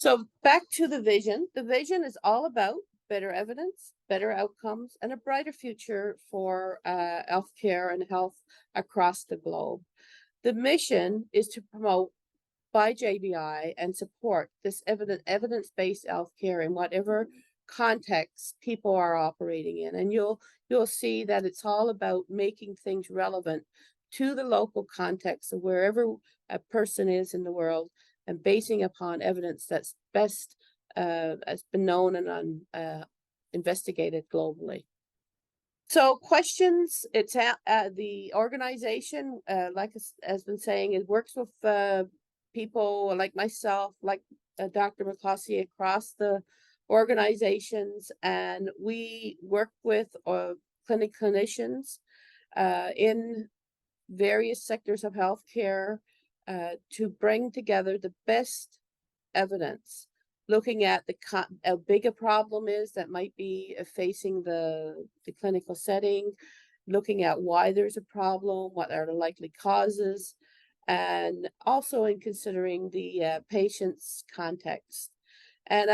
So back to the vision. The vision is all about better evidence, better outcomes, and a brighter future for healthcare and health across the globe. The mission is to promote by JBI and support this evidence-based healthcare in whatever context people are operating in. And you'll see that it's all about making things relevant to the local context of wherever a person is in the world and basing upon evidence that's best has been known and investigated globally. So questions, it's the organization, has been saying, it works with people like myself, like Dr. McCloskey across the organizations, and we work with clinicians in various sectors of healthcare to bring together the best evidence, looking at how big a problem is that might be facing the clinical setting, looking at why there's a problem, what are the likely causes, and also in considering the patient's context. And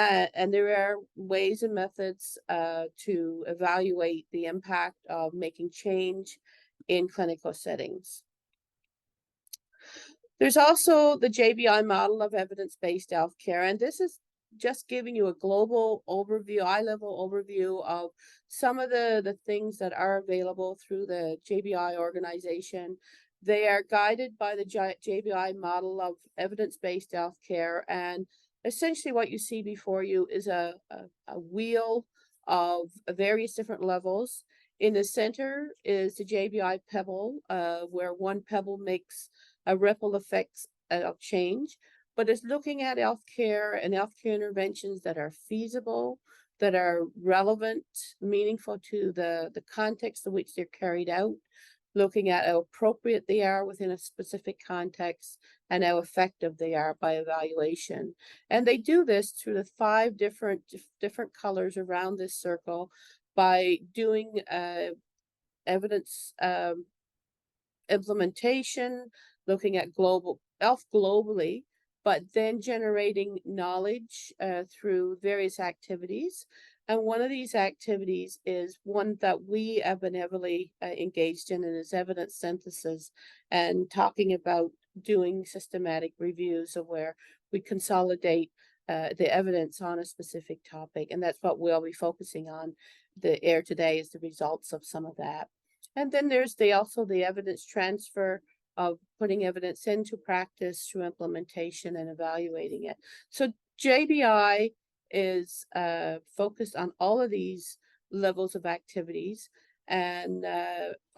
there are ways and methods to evaluate the impact of making change in clinical settings. There's also the JBI model of evidence-based healthcare, and this is just giving you a global overview, eye-level overview of some of the things that are available through the JBI organization. They are guided by the JBI model of evidence-based healthcare, and essentially what you see before you is a wheel of various different levels. In the center is the JBI pebble, where one pebble makes a ripple effect of change, but it's looking at healthcare and healthcare interventions that are feasible, that are relevant, meaningful to the context in which they're carried out, looking at how appropriate they are within a specific context and how effective they are by evaluation. And they do this through the 5 different colors around this circle by doing evidence implementation, looking at health globally, but then generating knowledge through various activities. And one of these activities is one that we have been heavily engaged in, and is evidence synthesis, and talking about doing systematic reviews of where we consolidate the evidence on a specific topic. And that's what we'll be focusing on the air today, is the results of some of that. And then there's also the evidence transfer of putting evidence into practice through implementation and evaluating it. So JBI is focused on all of these levels of activities, and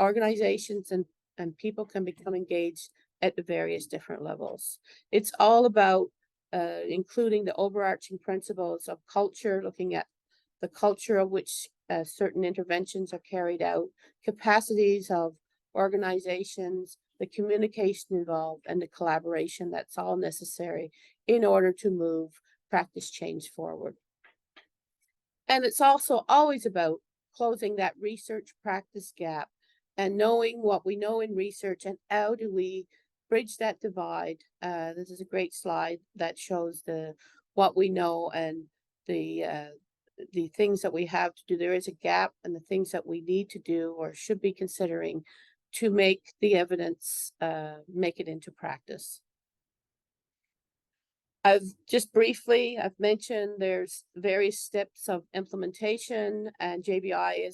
organizations and people can become engaged at the various different levels. It's all about including the overarching principles of culture, looking at the culture of which certain interventions are carried out, capacities of organizations, the communication involved, and the collaboration that's all necessary in order to move practice change forward. And it's also always about closing that research practice gap and knowing what we know in research and how do we bridge that divide. This is a great slide that shows what we know and the things that we have to do. There is a gap, and the things that we need to do or should be considering to make the evidence make it into practice. I've mentioned there's various steps of implementation, and JBI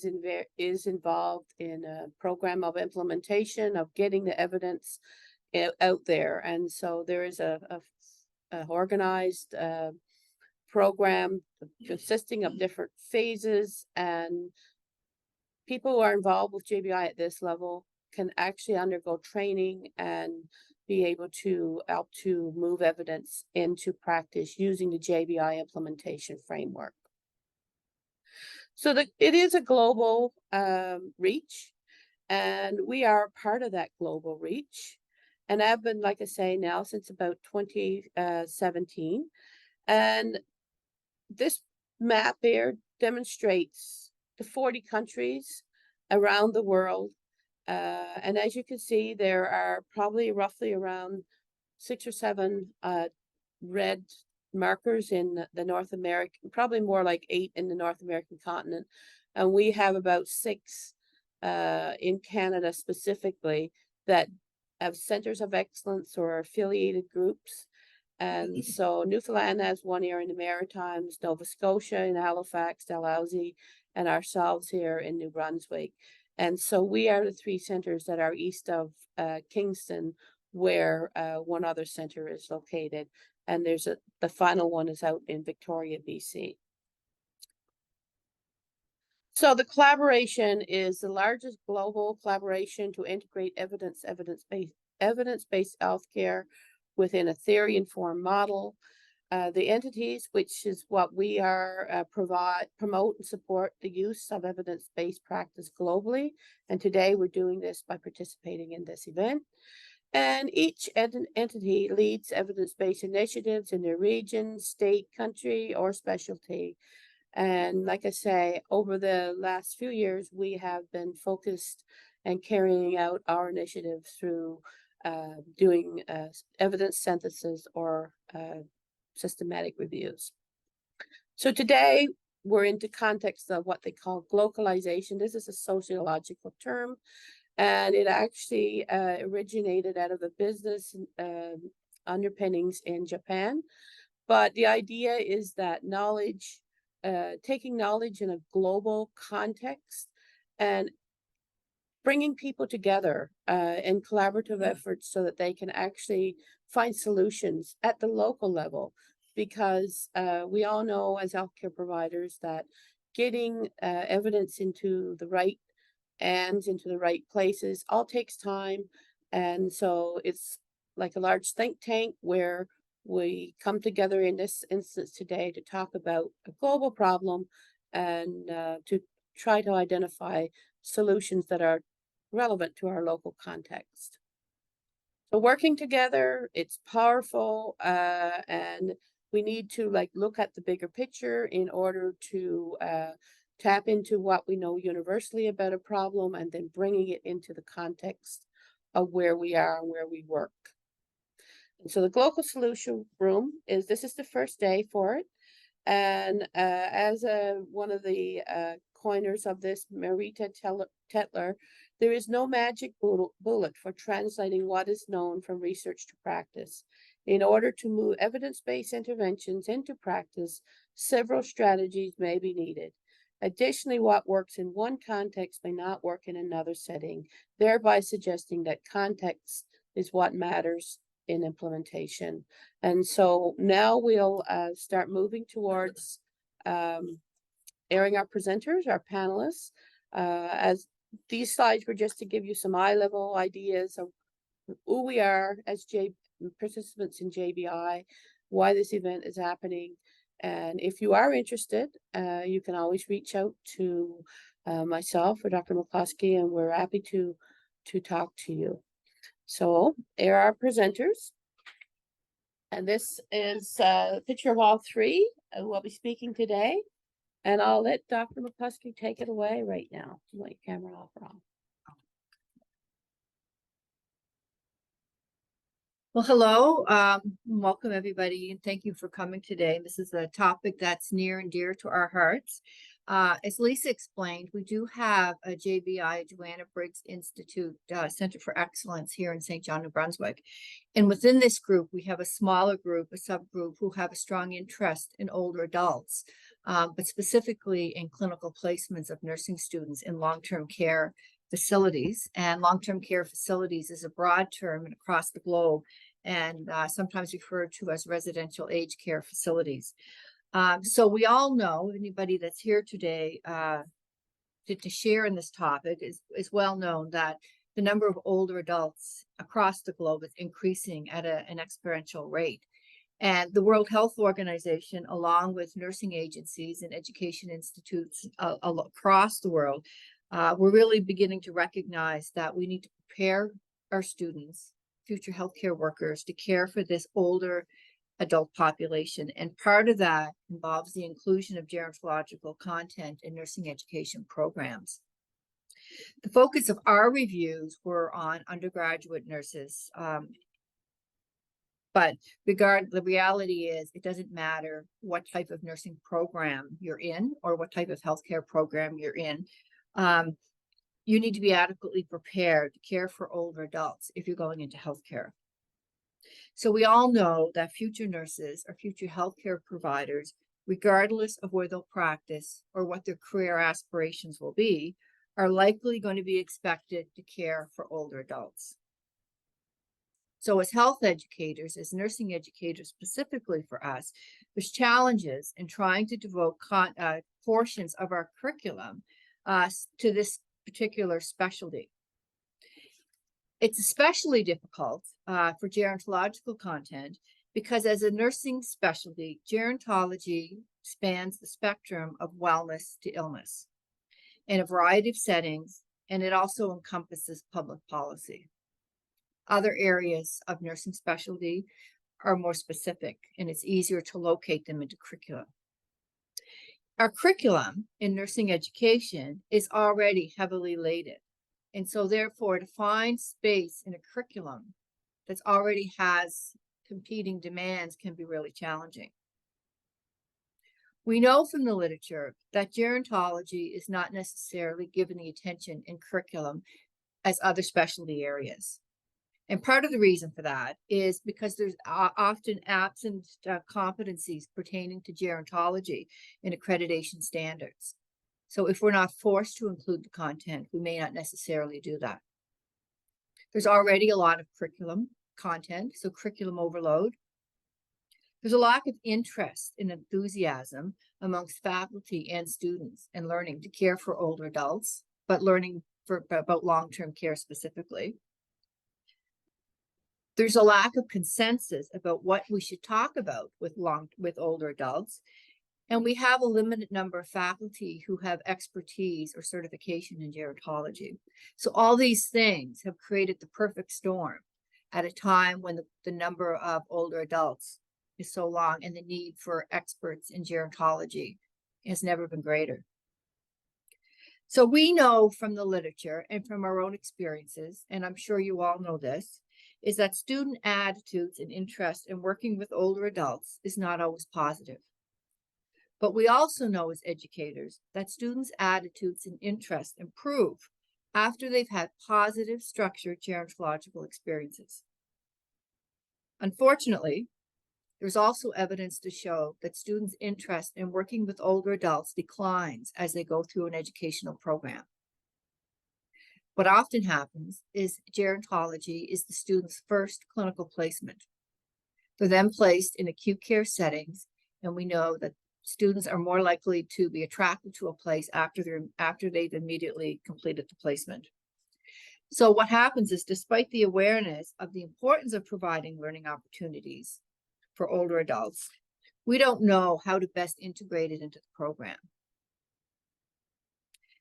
is involved in a program of implementation of getting the evidence out there. And so there is a organized program consisting of different phases, and people who are involved with JBI at this level can actually undergo training and be able to help to move evidence into practice using the JBI implementation framework. So it is a global reach, and we are part of that global reach. And I've been, like I say, now since about 2017. And this map here demonstrates the 40 countries around the world. And as you can see, there are probably roughly around 6 or 7 red markers in the North American, probably more like 8 in the North American continent. And we have about 6 in Canada specifically that have centers of excellence or affiliated groups. And so Newfoundland has one here in the Maritimes, Nova Scotia in Halifax, Dalhousie, and ourselves here in New Brunswick. And so we are the 3 centers that are east of Kingston, where one other center is located. And the final one is out in Victoria, BC. So the collaboration is the largest global collaboration to integrate evidence-based healthcare within a theory-informed model. The entities, which is what we are, promote and support the use of evidence-based practice globally. And today we're doing this by participating in this event. And each entity leads evidence-based initiatives in their region, state, country, or specialty. And like I say, over the last few years, we have been focused and carrying out our initiatives through doing evidence synthesis or systematic reviews. So today we're into context of what they call glocalization. This is a sociological term, and it actually originated out of the business underpinnings in Japan. But the idea is that knowledge, taking knowledge in a global context and bringing people together in collaborative efforts so that they can actually find solutions at the local level. Because we all know as healthcare providers that getting evidence into the right hands, into the right places, all takes time. And so it's like a large think tank where we come together in this instance today to talk about a global problem and to try to identify solutions that are relevant to our local context. So working together, it's powerful, and we need to look at the bigger picture in order to tap into what we know universally about a problem and then bringing it into the context of where we are and where we work. And so the gLocal Solution Room this is the first day for it. And as one of the coiners of this, Marita Tetler, there is no magic bullet for translating what is known from research to practice. In order to move evidence-based interventions into practice, several strategies may be needed. Additionally, what works in one context may not work in another setting, thereby suggesting that context is what matters in implementation. And so now we'll start moving towards airing our presenters, our panelists. As these slides were just to give you some eye-level ideas of who we are as participants in JBI, why this event is happening. And if you are interested, you can always reach out to myself or Dr. McCloskey, and we're happy to talk to you. So here are our presenters. And this is a picture of all 3 who will be speaking today. And I'll let Dr. McCluskey take it away right now. You want your camera off, Ron? Well, hello, welcome everybody, and thank you for coming today. This is a topic that's near and dear to our hearts. As Lisa explained, we do have a JBI, Joanna Briggs Institute Center for Excellence here in St. John, New Brunswick. And within this group, we have a smaller group, a subgroup, who have a strong interest in older adults, but specifically in clinical placements of nursing students in long-term care facilities. And long-term care facilities is a broad term across the globe, and sometimes referred to as residential aged care facilities. So we all know, anybody that's here today to share in this topic is well known that the number of older adults across the globe is increasing at an exponential rate. And the World Health Organization, along with nursing agencies and education institutes across the world, we're really beginning to recognize that we need to prepare our students, future healthcare workers, to care for this older adult population. And part of that involves the inclusion of gerontological content in nursing education programs. The focus of our reviews were on undergraduate nurses, But the reality is it doesn't matter what type of nursing program you're in or what type of healthcare program you're in. You need to be adequately prepared to care for older adults if you're going into healthcare. So we all know that future nurses or future healthcare providers, regardless of where they'll practice or what their career aspirations will be, are likely going to be expected to care for older adults. So as health educators, as nursing educators specifically for us, there's challenges in trying to devote portions of our curriculum to this particular specialty. It's especially difficult for gerontological content because as a nursing specialty, gerontology spans the spectrum of wellness to illness in a variety of settings, and it also encompasses public policy. Other areas of nursing specialty are more specific, and it's easier to locate them into curriculum. Our curriculum in nursing education is already heavily laden. And so therefore, to find space in a curriculum that already has competing demands can be really challenging. We know from the literature that gerontology is not necessarily given the attention in curriculum as other specialty areas. And part of the reason for that is because there's often absent competencies pertaining to gerontology in accreditation standards. So if we're not forced to include the content, we may not necessarily do that. There's already a lot of curriculum content, so curriculum overload. There's a lack of interest and enthusiasm amongst faculty and students in learning to care for older adults, but learning about long-term care specifically. There's a lack of consensus about what we should talk about with older adults. And we have a limited number of faculty who have expertise or certification in gerontology. So all these things have created the perfect storm at a time when the number of older adults is so long and the need for experts in gerontology has never been greater. So we know from the literature and from our own experiences, and I'm sure you all know this, is that student attitudes and interest in working with older adults is not always positive. But we also know as educators that students' attitudes and interests improve after they've had positive structured gerontological experiences. Unfortunately, there's also evidence to show that students' interest in working with older adults declines as they go through an educational program. What often happens is gerontology is the student's first clinical placement. They're then placed in acute care settings, and we know that students are more likely to be attracted to a place after they've immediately completed the placement. So what happens is, despite the awareness of the importance of providing learning opportunities for older adults, we don't know how to best integrate it into the program.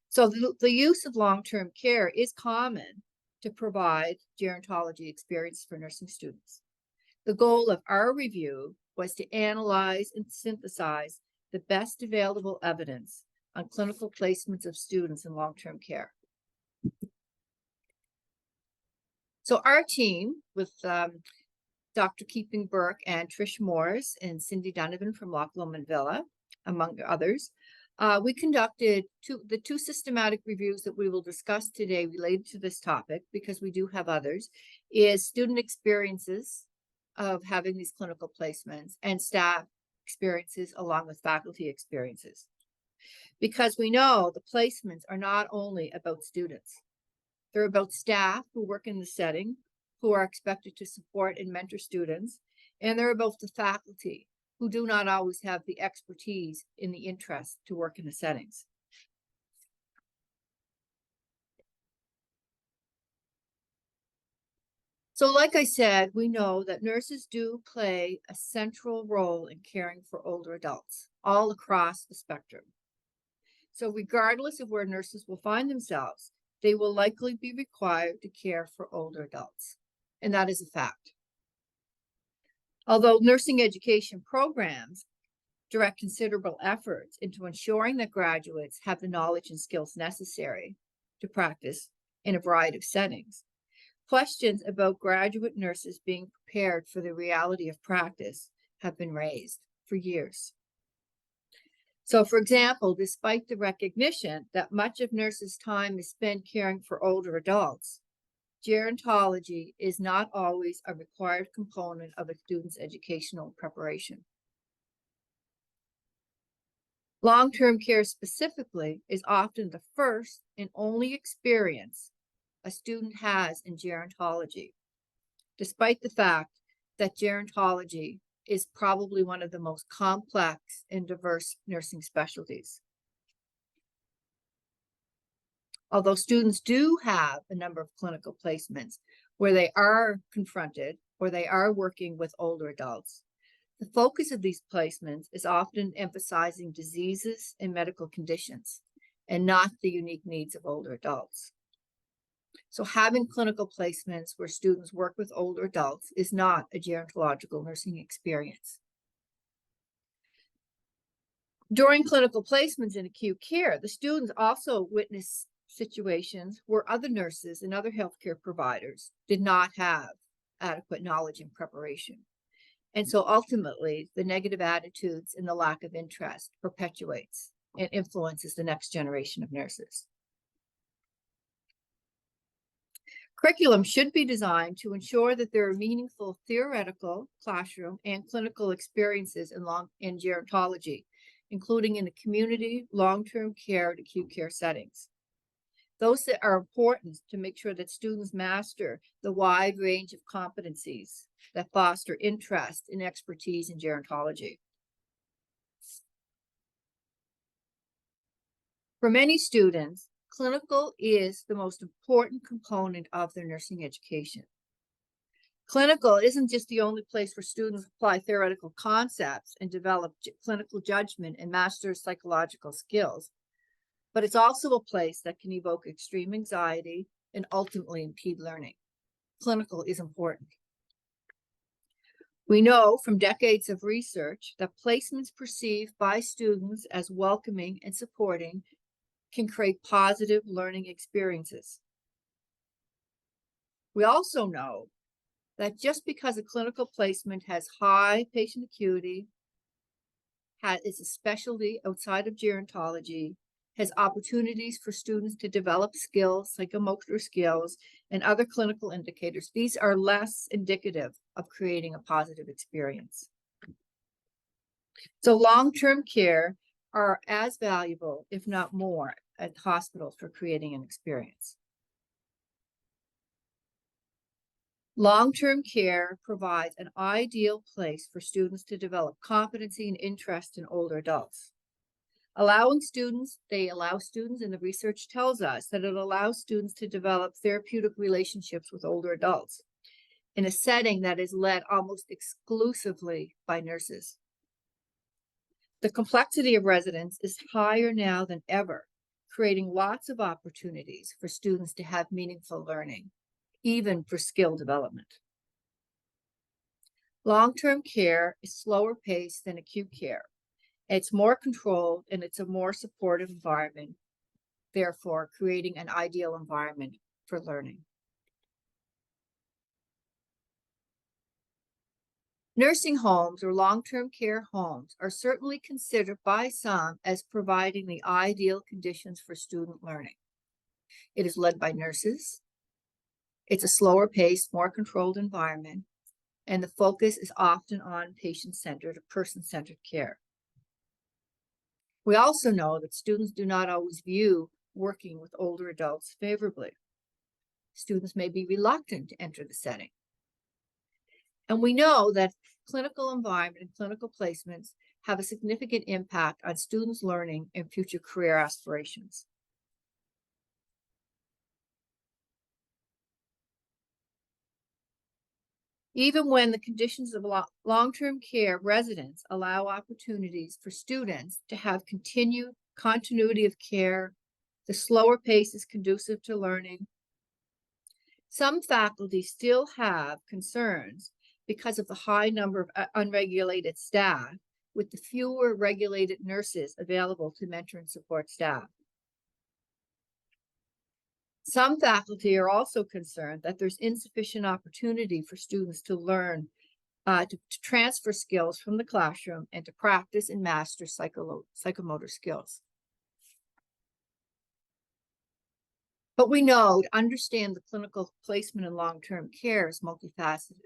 So the use of long-term care is common to provide gerontology experience for nursing students. The goal of our review was to analyze and synthesize the best available evidence on clinical placements of students in long-term care. So our team with Dr. Keeping Burke and Trish Morris and Cindy Donovan from Loch Lomond Villa, among others, we conducted the two systematic reviews that we will discuss today related to this topic, because we do have others, is student experiences of having these clinical placements and staff experiences along with faculty experiences. Because we know the placements are not only about students, they're about staff who work in the setting, who are expected to support and mentor students, and they're about the faculty who do not always have the expertise in the interest to work in the settings. So like I said, we know that nurses do play a central role in caring for older adults all across the spectrum. So regardless of where nurses will find themselves, they will likely be required to care for older adults. And that is a fact. Although nursing education programs direct considerable efforts into ensuring that graduates have the knowledge and skills necessary to practice in a variety of settings, Questions about graduate nurses being prepared for the reality of practice have been raised for years. So, for example, despite the recognition that much of nurses' time is spent caring for older adults, gerontology is not always a required component of a student's educational preparation. Long-term care specifically is often the first and only experience a student has in gerontology, despite the fact that gerontology is probably one of the most complex and diverse nursing specialties. Although students do have a number of clinical placements where they are confronted or they are working with older adults, the focus of these placements is often emphasizing diseases and medical conditions and not the unique needs of older adults. So having clinical placements where students work with older adults is not a gerontological nursing experience. During clinical placements in acute care, the students also witness situations where other nurses and other healthcare providers did not have adequate knowledge and preparation. And so ultimately, the negative attitudes and the lack of interest perpetuates and influences the next generation of nurses. Curriculum should be designed to ensure that there are meaningful theoretical, classroom, and clinical experiences in gerontology, including in the community, long-term care, and acute care settings. Those that are important to make sure that students master the wide range of competencies that foster interest and expertise in gerontology. For many students, clinical is the most important component of their nursing education. Clinical isn't just the only place where students apply theoretical concepts and develop clinical judgment and master psychological skills, but it's also a place that can evoke extreme anxiety and ultimately impede learning. Clinical is important. We know from decades of research that placements perceived by students as welcoming and supporting can create positive learning experiences. We also know that just because a clinical placement has high patient acuity, is a specialty outside of gerontology, has opportunities for students to develop skills, psychomotor skills, and other clinical indicators, these are less indicative of creating a positive experience. So long-term care are as valuable, if not more, at hospitals for creating an experience. Long-term care provides an ideal place for students to develop competency and interest in older adults. They allow students, and the research tells us that it allows students to develop therapeutic relationships with older adults in a setting that is led almost exclusively by nurses. The complexity of residence is higher now than ever, creating lots of opportunities for students to have meaningful learning, even for skill development. Long-term care is slower paced than acute care. It's more controlled and it's a more supportive environment, therefore creating an ideal environment for learning. Nursing homes or long-term care homes are certainly considered by some as providing the ideal conditions for student learning. It is led by nurses. It's a slower paced, more controlled environment, and the focus is often on patient-centered or person-centered care. We also know that students do not always view working with older adults favorably. Students may be reluctant to enter the setting. And we know that clinical environment and clinical placements have a significant impact on students' learning and future career aspirations. Even when the conditions of long-term care residents allow opportunities for students to have continued continuity of care, the slower pace is conducive to learning. Some faculty still have concerns because of the high number of unregulated staff, with the fewer regulated nurses available to mentor and support staff. Some faculty are also concerned that there's insufficient opportunity for students to learn, to transfer skills from the classroom and to practice and master psychomotor skills. But we know to understand the clinical placement in long-term care is multifaceted.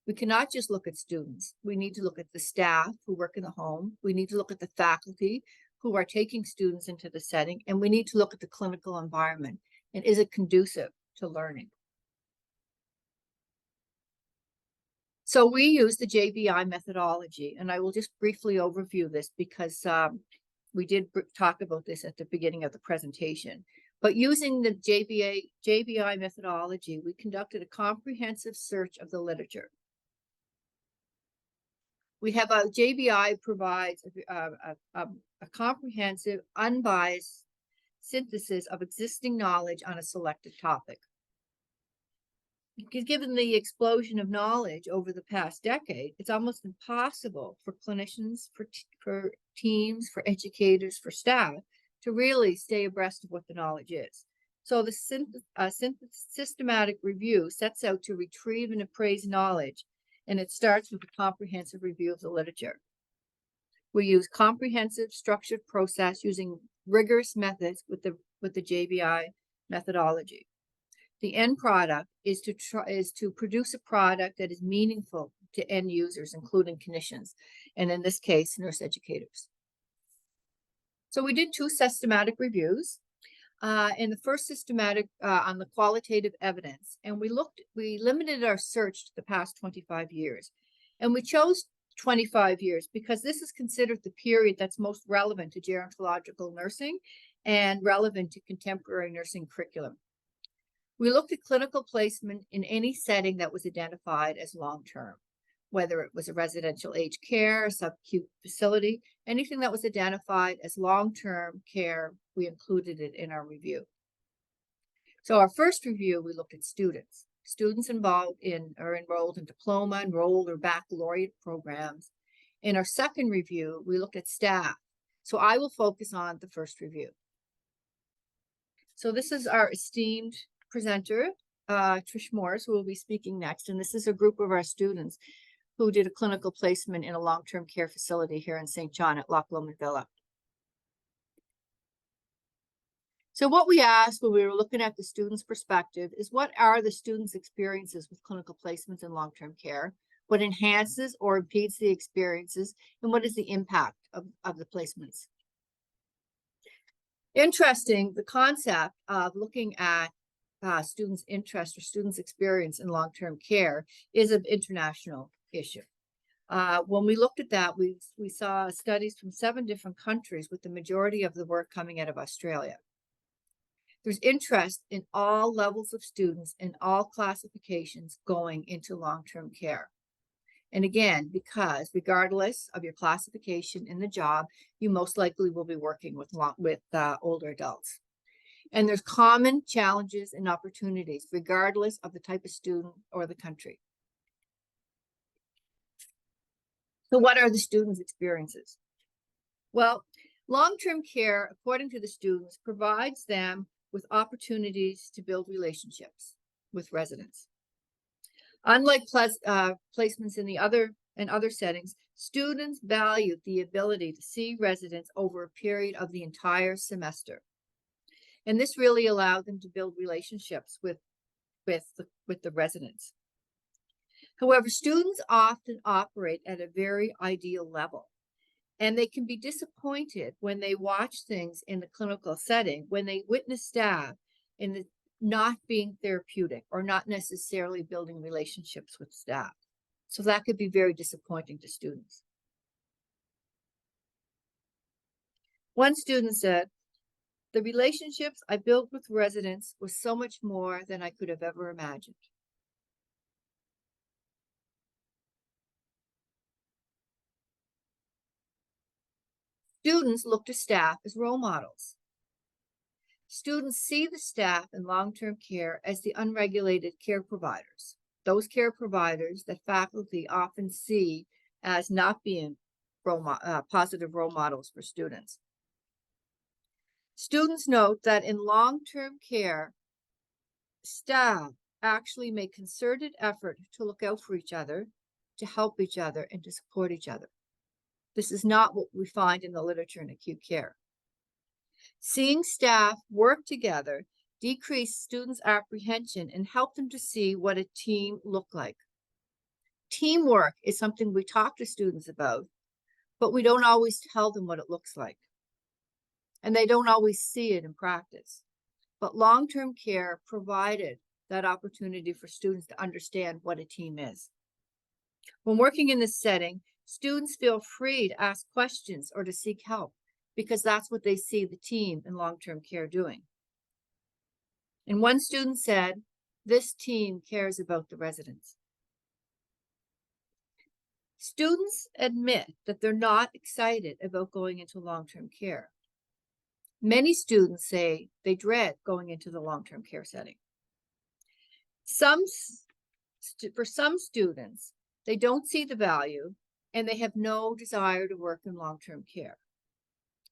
We cannot just look at students. We need to look at the staff who work in the home. We need to look at the faculty who are taking students into the setting, and we need to look at the clinical environment. And is it conducive to learning? So we use the JBI methodology, and I will just briefly overview this because we did talk about this at the beginning of the presentation. But using the JBI methodology, we conducted a comprehensive search of the literature. We have JBI provides a comprehensive, unbiased synthesis of existing knowledge on a selected topic. Given the explosion of knowledge over the past decade, it's almost impossible for clinicians, for teams, for educators, for staff to really stay abreast of what the knowledge is. So the systematic review sets out to retrieve and appraise knowledge, and it starts with a comprehensive review of the literature. We use comprehensive structured process using rigorous methods with the JBI methodology. The end product is to produce a product that is meaningful to end users, including clinicians, and in this case, nurse educators. So we did 2 systematic reviews, and the first systematic on the qualitative evidence, and we limited our search to the past 25 years, and we chose 25 years because this is considered the period that's most relevant to gerontological nursing and relevant to contemporary nursing curriculum. We looked at clinical placement in any setting that was identified as long-term, whether it was a residential aged care, a subacute facility, anything that was identified as long-term care, we included it in our review. So our first review, we looked at students. Students enrolled in diploma, enrolled, or baccalaureate programs. In our second review, we looked at staff. So I will focus on the first review. So this is our esteemed presenter, Trish Morris, who will be speaking next. And this is a group of our students who did a clinical placement in a long-term care facility here in St. John at Loch Lomond Villa. So what we asked when we were looking at the students' perspective is, what are the students' experiences with clinical placements in long-term care? What enhances or impedes the experiences? And what is the impact of the placements? Interesting, the concept of looking at students' interest or students' experience in long-term care is an international issue. When we looked at that, we saw studies from 7 different countries, with the majority of the work coming out of Australia. There's interest in all levels of students and all classifications going into long-term care. And again, because regardless of your classification in the job, you most likely will be working with older adults. And there's common challenges and opportunities, regardless of the type of student or the country. So what are the students' experiences? Well, long-term care, according to the students, provides them with opportunities to build relationships with residents. Unlike placements in other settings, students value the ability to see residents over a period of the entire semester. And this really allowed them to build relationships with the residents. However, students often operate at a very ideal level, and they can be disappointed when they watch things in the clinical setting, when they witness staff in the not being therapeutic or not necessarily building relationships with staff. So that could be very disappointing to students. One student said, "The relationships I built with residents was so much more than I could have ever imagined." Students look to staff as role models. Students see the staff in long-term care as the unregulated care providers, those care providers that faculty often see as not being positive role models for students. Students note that in long-term care, staff actually make concerted effort to look out for each other, to help each other, and to support each other. This is not what we find in the literature in acute care. Seeing staff work together decreased students' apprehension and helped them to see what a team looked like. Teamwork is something we talk to students about, but we don't always tell them what it looks like. And they don't always see it in practice. But long-term care provided that opportunity for students to understand what a team is. When working in this setting, students feel free to ask questions or to seek help because that's what they see the team in long-term care doing. And one student said, "This team cares about the residents." Students admit that they're not excited about going into long-term care. Many students say they dread going into the long-term care setting. For some students, they don't see the value and they have no desire to work in long-term care.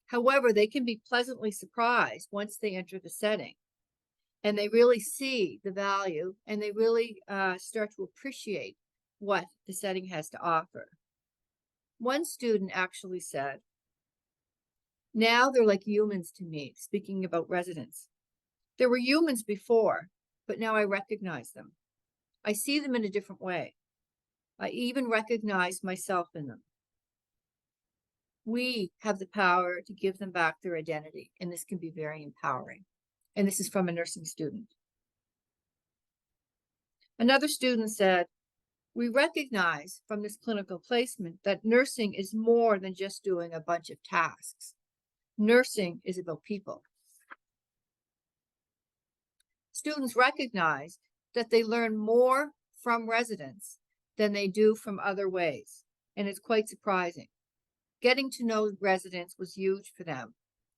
However, they can be pleasantly surprised once they enter the setting and they really see the value and they really start to appreciate what the setting has to offer. One student actually said, "Now they're like humans to me," speaking about residents. "There were humans before, but now I recognize them. I see them in a different way. I even recognize myself in them." We have the power to give them back their identity, and this can be very empowering. And this is from a nursing student. Another student said, "We recognize from this clinical placement that nursing is more than just doing a bunch of tasks. Nursing is about people." Students recognize that they learn more from residents than they do from other ways, and it's quite surprising. Getting to know residents was huge for them.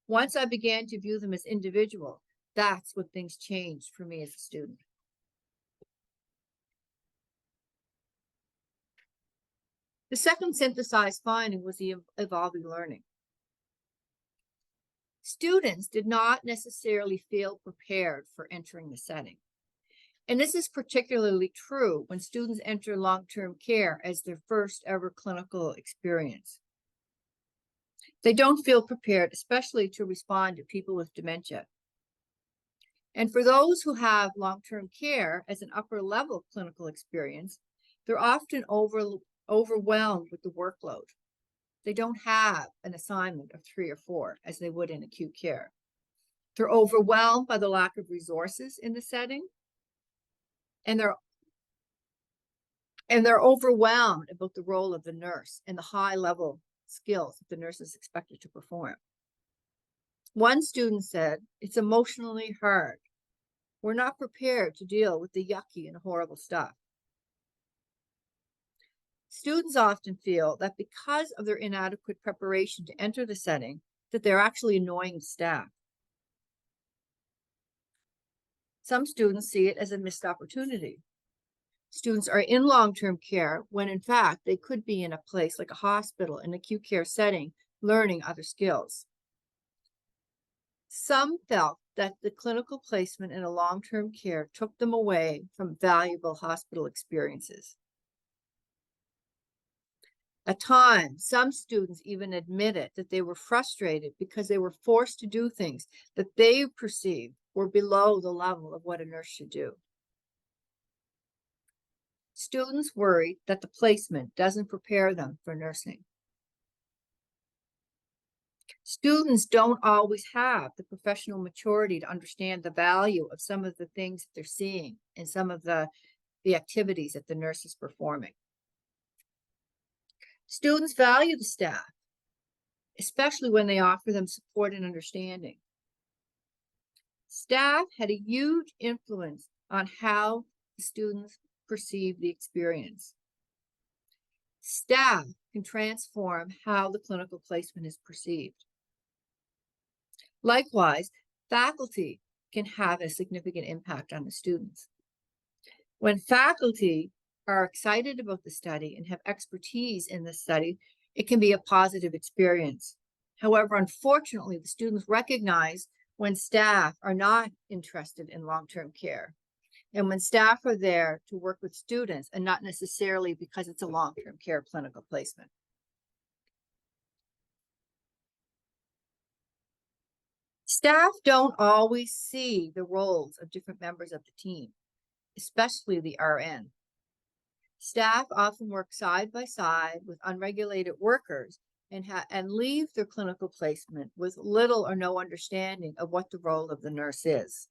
Once I began to view them as individual, that's when things changed for me as a student. The second synthesized finding was the evolving learning. Students did not necessarily feel prepared for entering the setting. And this is particularly true when students enter long-term care as their first ever clinical experience. They don't feel prepared, especially to respond to people with dementia. And for those who have long-term care as an upper level clinical experience, they're often overwhelmed with the workload. They don't have an assignment of 3 or 4 as they would in acute care. They're overwhelmed by the lack of resources in the setting, and they're overwhelmed about the role of the nurse and the high level skills that the nurse is expected to perform. One student said, "It's emotionally hard. We're not prepared to deal with the yucky and horrible stuff." Students often feel that because of their inadequate preparation to enter the setting, that they're actually annoying staff. Some students see it as a missed opportunity. Students are in long-term care when in fact they could be in a place like a hospital, an acute care setting, learning other skills. Some felt that the clinical placement in a long-term care took them away from valuable hospital experiences. At times, some students even admitted that they were frustrated because they were forced to do things that they perceived were below the level of what a nurse should do. Students worried that the placement doesn't prepare them for nursing. Students don't always have the professional maturity to understand the value of some of the things that they're seeing and some of the activities that the nurse is performing. Students value the staff, especially when they offer them support and understanding. Staff had a huge influence on how the students perceive the experience. Staff can transform how the clinical placement is perceived. Likewise, faculty can have a significant impact on the students. When faculty are excited about the study and have expertise in the study, it can be a positive experience. However, unfortunately, the students recognize when staff are not interested in long-term care. and when staff are there to work with students and not necessarily because it's a long-term care clinical placement. Staff don't always see the roles of different members of the team, especially the RN. Staff often work side by side with unregulated workers and leave their clinical placement with little or no understanding of what the role of the nurse is.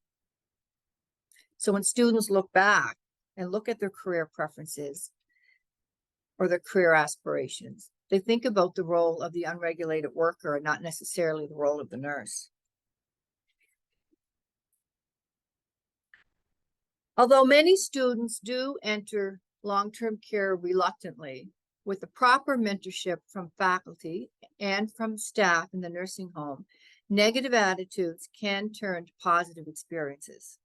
So when students look back and look at their career preferences or their career aspirations, they think about the role of the unregulated worker and not necessarily the role of the nurse. Although many students do enter long-term care reluctantly, with the proper mentorship from faculty and from staff in the nursing home, negative attitudes can turn to positive experiences.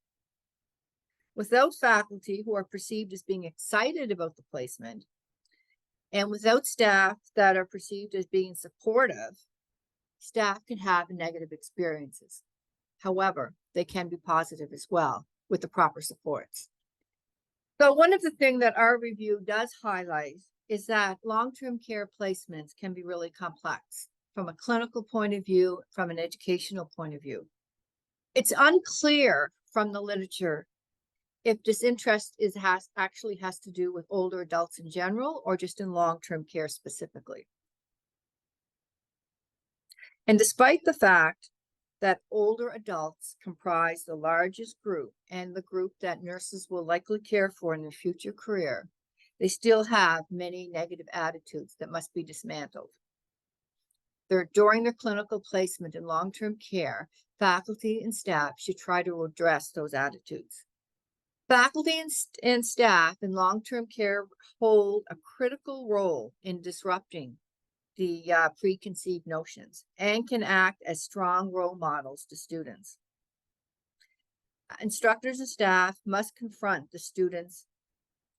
Without faculty who are perceived as being excited about the placement, and without staff that are perceived as being supportive, staff can have negative experiences. However, they can be positive as well with the proper supports. So one of the things that our review does highlight is that long-term care placements can be really complex from a clinical point of view, from an educational point of view. It's unclear from the literature if disinterest actually has to do with older adults in general or just in long-term care specifically. And despite the fact that older adults comprise the largest group and the group that nurses will likely care for in their future career, they still have many negative attitudes that must be dismantled. During their clinical placement in long-term care, faculty and staff should try to address those attitudes. Faculty and staff in long-term care hold a critical role in disrupting the preconceived notions and can act as strong role models to students. Instructors and staff must confront the students'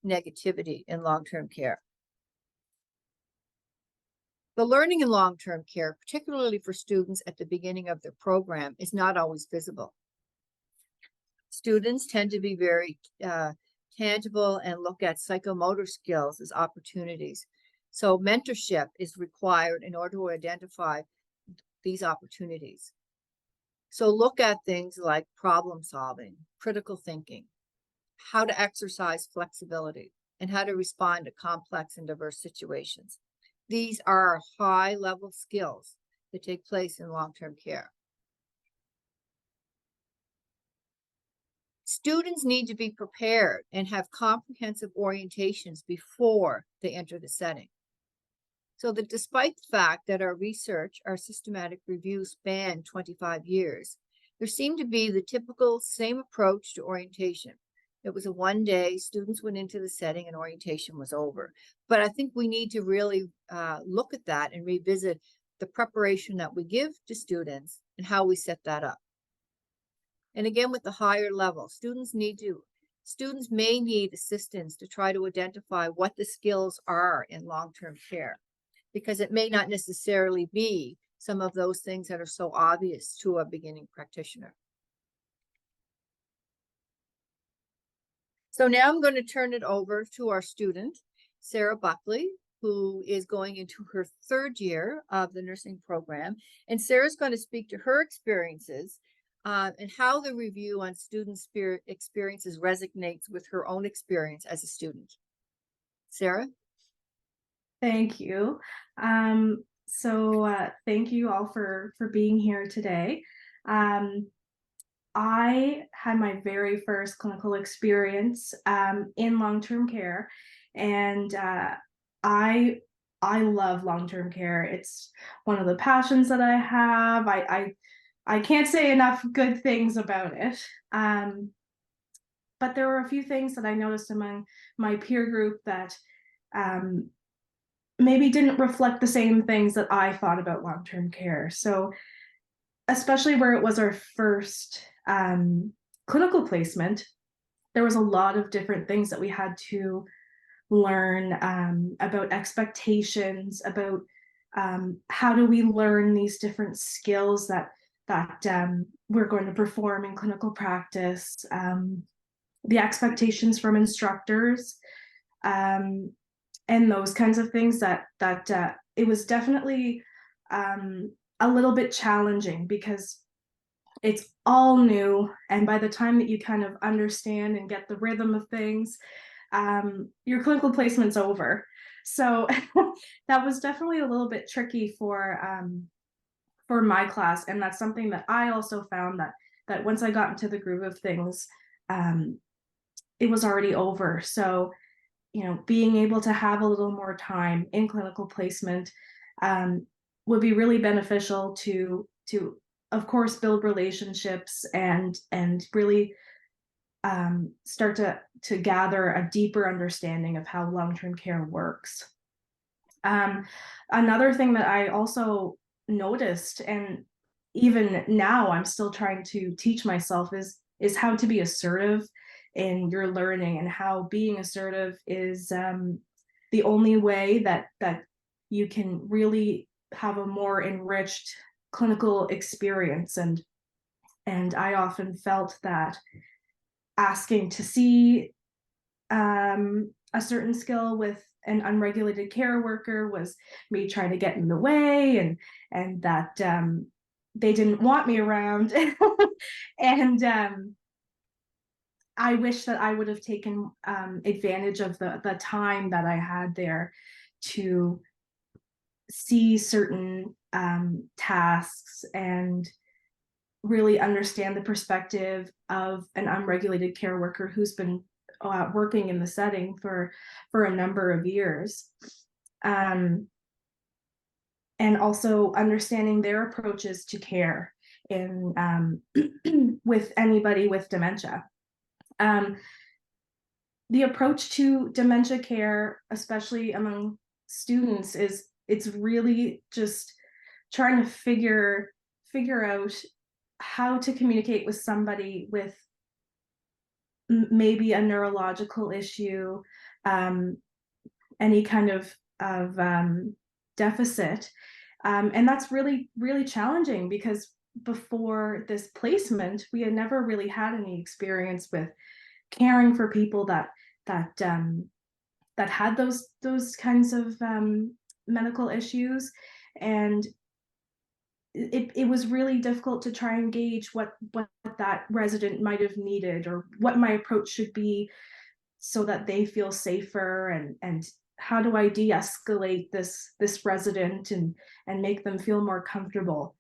negativity in long-term care. The learning in long-term care, particularly for students at the beginning of their program, is not always visible. Students tend to be very tangible and look at psychomotor skills as opportunities. So mentorship is required in order to identify these opportunities. So look at things like problem solving, critical thinking, how to exercise flexibility, and how to respond to complex and diverse situations. These are high-level skills that take place in long-term care. Students need to be prepared and have comprehensive orientations before they enter the setting. So that despite the fact that our research, our systematic reviews span 25 years, there seemed to be the typical same approach to orientation. It was a one-day, students went into the setting and orientation was over. But I think we need to really look at that and revisit the preparation that we give to students and how we set that up. And again, with the higher level, students may need assistance to try to identify what the skills are in long-term care, because it may not necessarily be some of those things that are so obvious to a beginning practitioner. So now I'm going to turn it over to our student, Sarah Buckley, who is going into her third year of the nursing program. And Sarah's going to speak to her experiences and how the review on student experiences resonates with her own experience as a student. Sarah? Thank you. Thank you all for being here today. I had my very first clinical experience in long-term care, and I love long-term care. It's one of the passions that I have. I can't say enough good things about it. But there were a few things that I noticed among my peer group that maybe didn't reflect the same things that I thought about long-term care. So especially where it was our first clinical placement, there was a lot of different things that we had to learn about expectations, about how do we learn these different skills that we're going to perform in clinical practice. the expectations from instructors, and those kinds of things, that it was definitely a little bit challenging, because it's all new, and by the time that you kind of understand and get the rhythm of things, your clinical placement's over. So that was definitely a little bit tricky for my class, and that's something that I also found, that once I got into the groove of things, it was already over. So, being able to have a little more time in clinical placement would be really beneficial to of course build relationships, and really start to gather a deeper understanding of how long-term care works. Another thing that I also noticed, and even now I'm still trying to teach myself, is how to be assertive in your learning, and how being assertive is the only way that you can really have a more enriched clinical experience. And I often felt that asking to see a certain skill with an unregulated care worker was me trying to get in the way, and that they didn't want me around. And I wish that I would have taken advantage of the time that I had there to see certain tasks, and really understand the perspective of an unregulated care worker who's been working in the setting for a number of years, and also understanding their approaches to care in with anybody with dementia. The approach to dementia care, especially among students, it's really just trying to figure out how to communicate with somebody with maybe a neurological issue, any kind of deficit, and that's really challenging, because before this placement we had never really had any experience with caring for people that had those kinds of medical issues, and it was really difficult to try and gauge what that resident might have needed, or what my approach should be so that they feel safer, and how do I de-escalate this resident and make them feel more comfortable.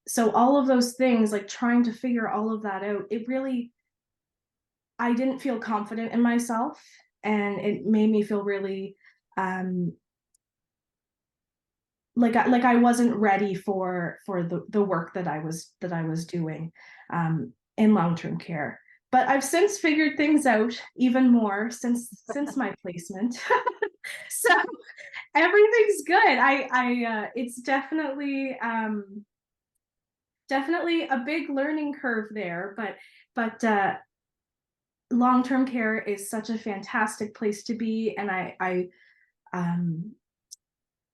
So all of those things, like trying to figure all of that out, I didn't feel confident in myself, and it made me feel really like I wasn't ready for the work that I was doing in long-term care. But I've since figured things out even more since my placement. So everything's good. It's definitely a big learning curve there, but long-term care is such a fantastic place to be, and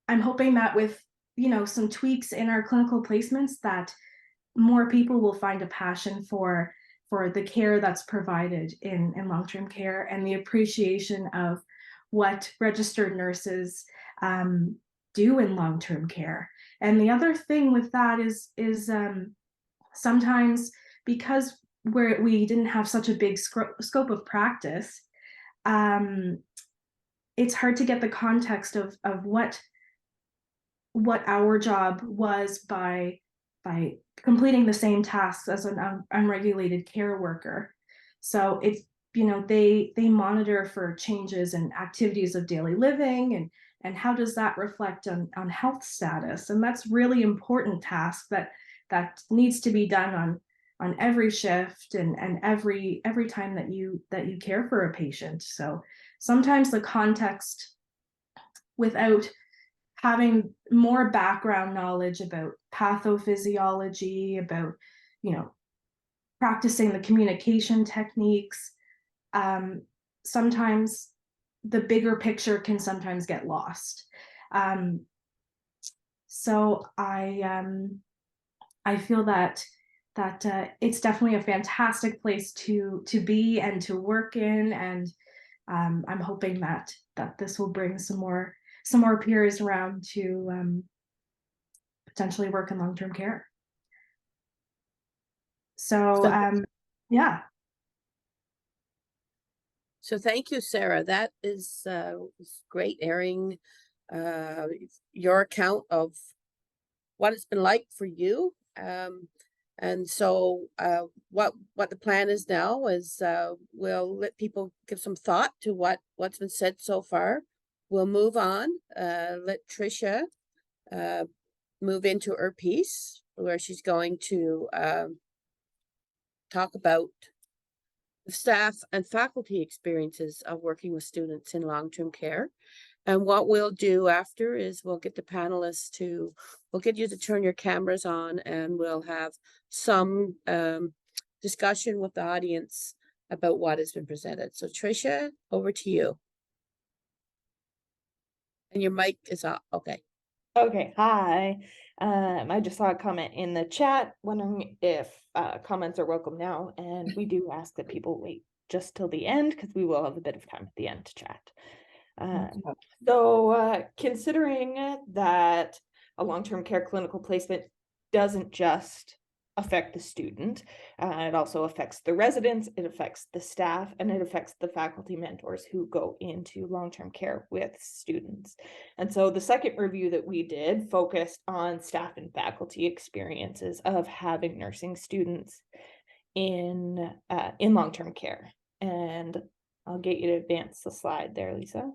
I'm hoping that with some tweaks in our clinical placements, that more people will find a passion for the care that's provided in long-term care, and the appreciation of what registered nurses do in long-term care. And the other thing with that is sometimes, because we didn't have such a big scope of practice, it's hard to get the context of what our job was by completing the same tasks as an unregulated care worker. So it's, they monitor for changes in activities of daily living, and how does that reflect on health status. And that's really important task that needs to be done on every shift, and every time that you care for a patient. So sometimes the context, without having more background knowledge about pathophysiology, about practicing the communication techniques, sometimes the bigger picture can sometimes get lost. So I feel that that it's definitely a fantastic place to be and to work in, and I'm hoping that this will bring some more peers around to potentially work in long-term care. So yeah. So thank you, Sarah. That is great, airing your account of what it's been like for you. And so what the plan is now is we'll let people give some thought to what's been said so far. We'll move on, let Tricia move into her piece, where she's going to talk about the staff and faculty experiences of working with students in long-term care. And what we'll do after is we'll get the panelists we'll get you to turn your cameras on, and we'll have some discussion with the audience about what has been presented. So Tricia, over to you. And your mic is off. Okay. Okay, hi. I just saw a comment in the chat wondering if comments are welcome now, and we do ask that people wait just till the end because we will have a bit of time at the end to chat. So considering that a long-term care clinical placement doesn't just affect the student, it also affects the residents, it affects the staff, and it affects the faculty mentors who go into long-term care with students. And so the second review that we did focused on staff and faculty experiences of having nursing students in long-term care. And I'll get you to advance the slide there, Lisa.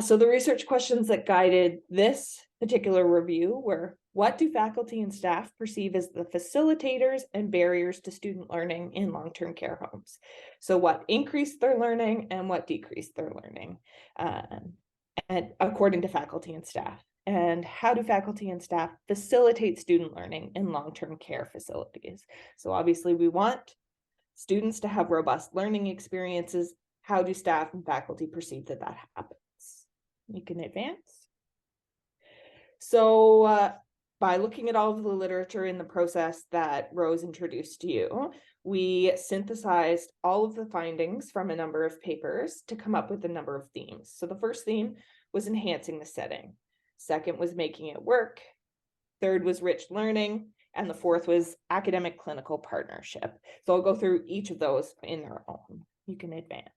So the research questions that guided this particular review were: what do faculty and staff perceive as the facilitators and barriers to student learning in long-term care homes? So what increased their learning and what decreased their learning, and according to faculty and staff? And how do faculty and staff facilitate student learning in long-term care facilities? So obviously we want students to have robust learning experiences. How do staff and faculty perceive that happens? You can advance. So by looking at all of the literature in the process that Rose introduced to you, we synthesized all of the findings from a number of papers to come up with a number of themes. So the first theme was enhancing the setting. Second was making it work. Third was rich learning. And the fourth was academic clinical partnership. So I'll go through each of those in their own. You can advance.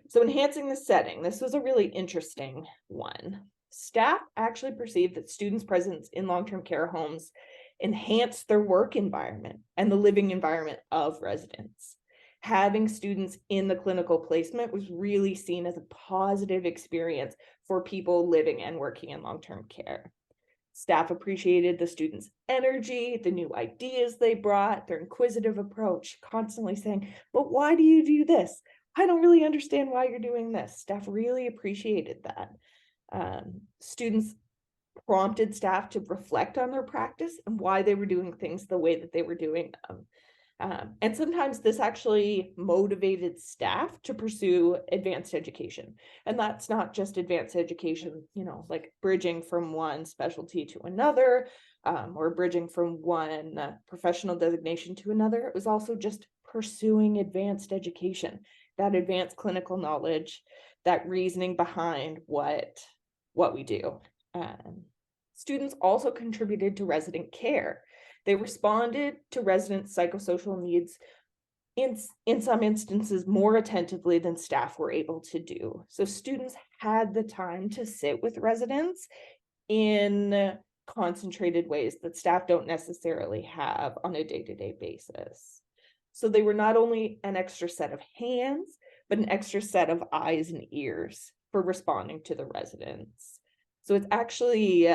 So enhancing the setting, this was a really interesting one. Staff actually perceived that students' presence in long-term care homes enhanced their work environment and the living environment of residents. Having students in the clinical placement was really seen as a positive experience for people living and working in long-term care. Staff appreciated the students' energy, the new ideas they brought, their inquisitive approach, constantly saying, "But why do you do this? I don't really understand why you're doing this." Staff really appreciated that. Students prompted staff to reflect on their practice and why they were doing things the way that they were doing them. And sometimes this actually motivated staff to pursue advanced education. And that's not just advanced education, like bridging from one specialty to another, or bridging from one professional designation to another. It was also just pursuing advanced education, that advanced clinical knowledge, that reasoning behind what we do. Students also contributed to resident care. They responded to residents' psychosocial needs in some instances more attentively than staff were able to do. So students had the time to sit with residents in concentrated ways that staff don't necessarily have on a day-to-day basis. So they were not only an extra set of hands, but an extra set of eyes and ears for responding to the residents. So it's actually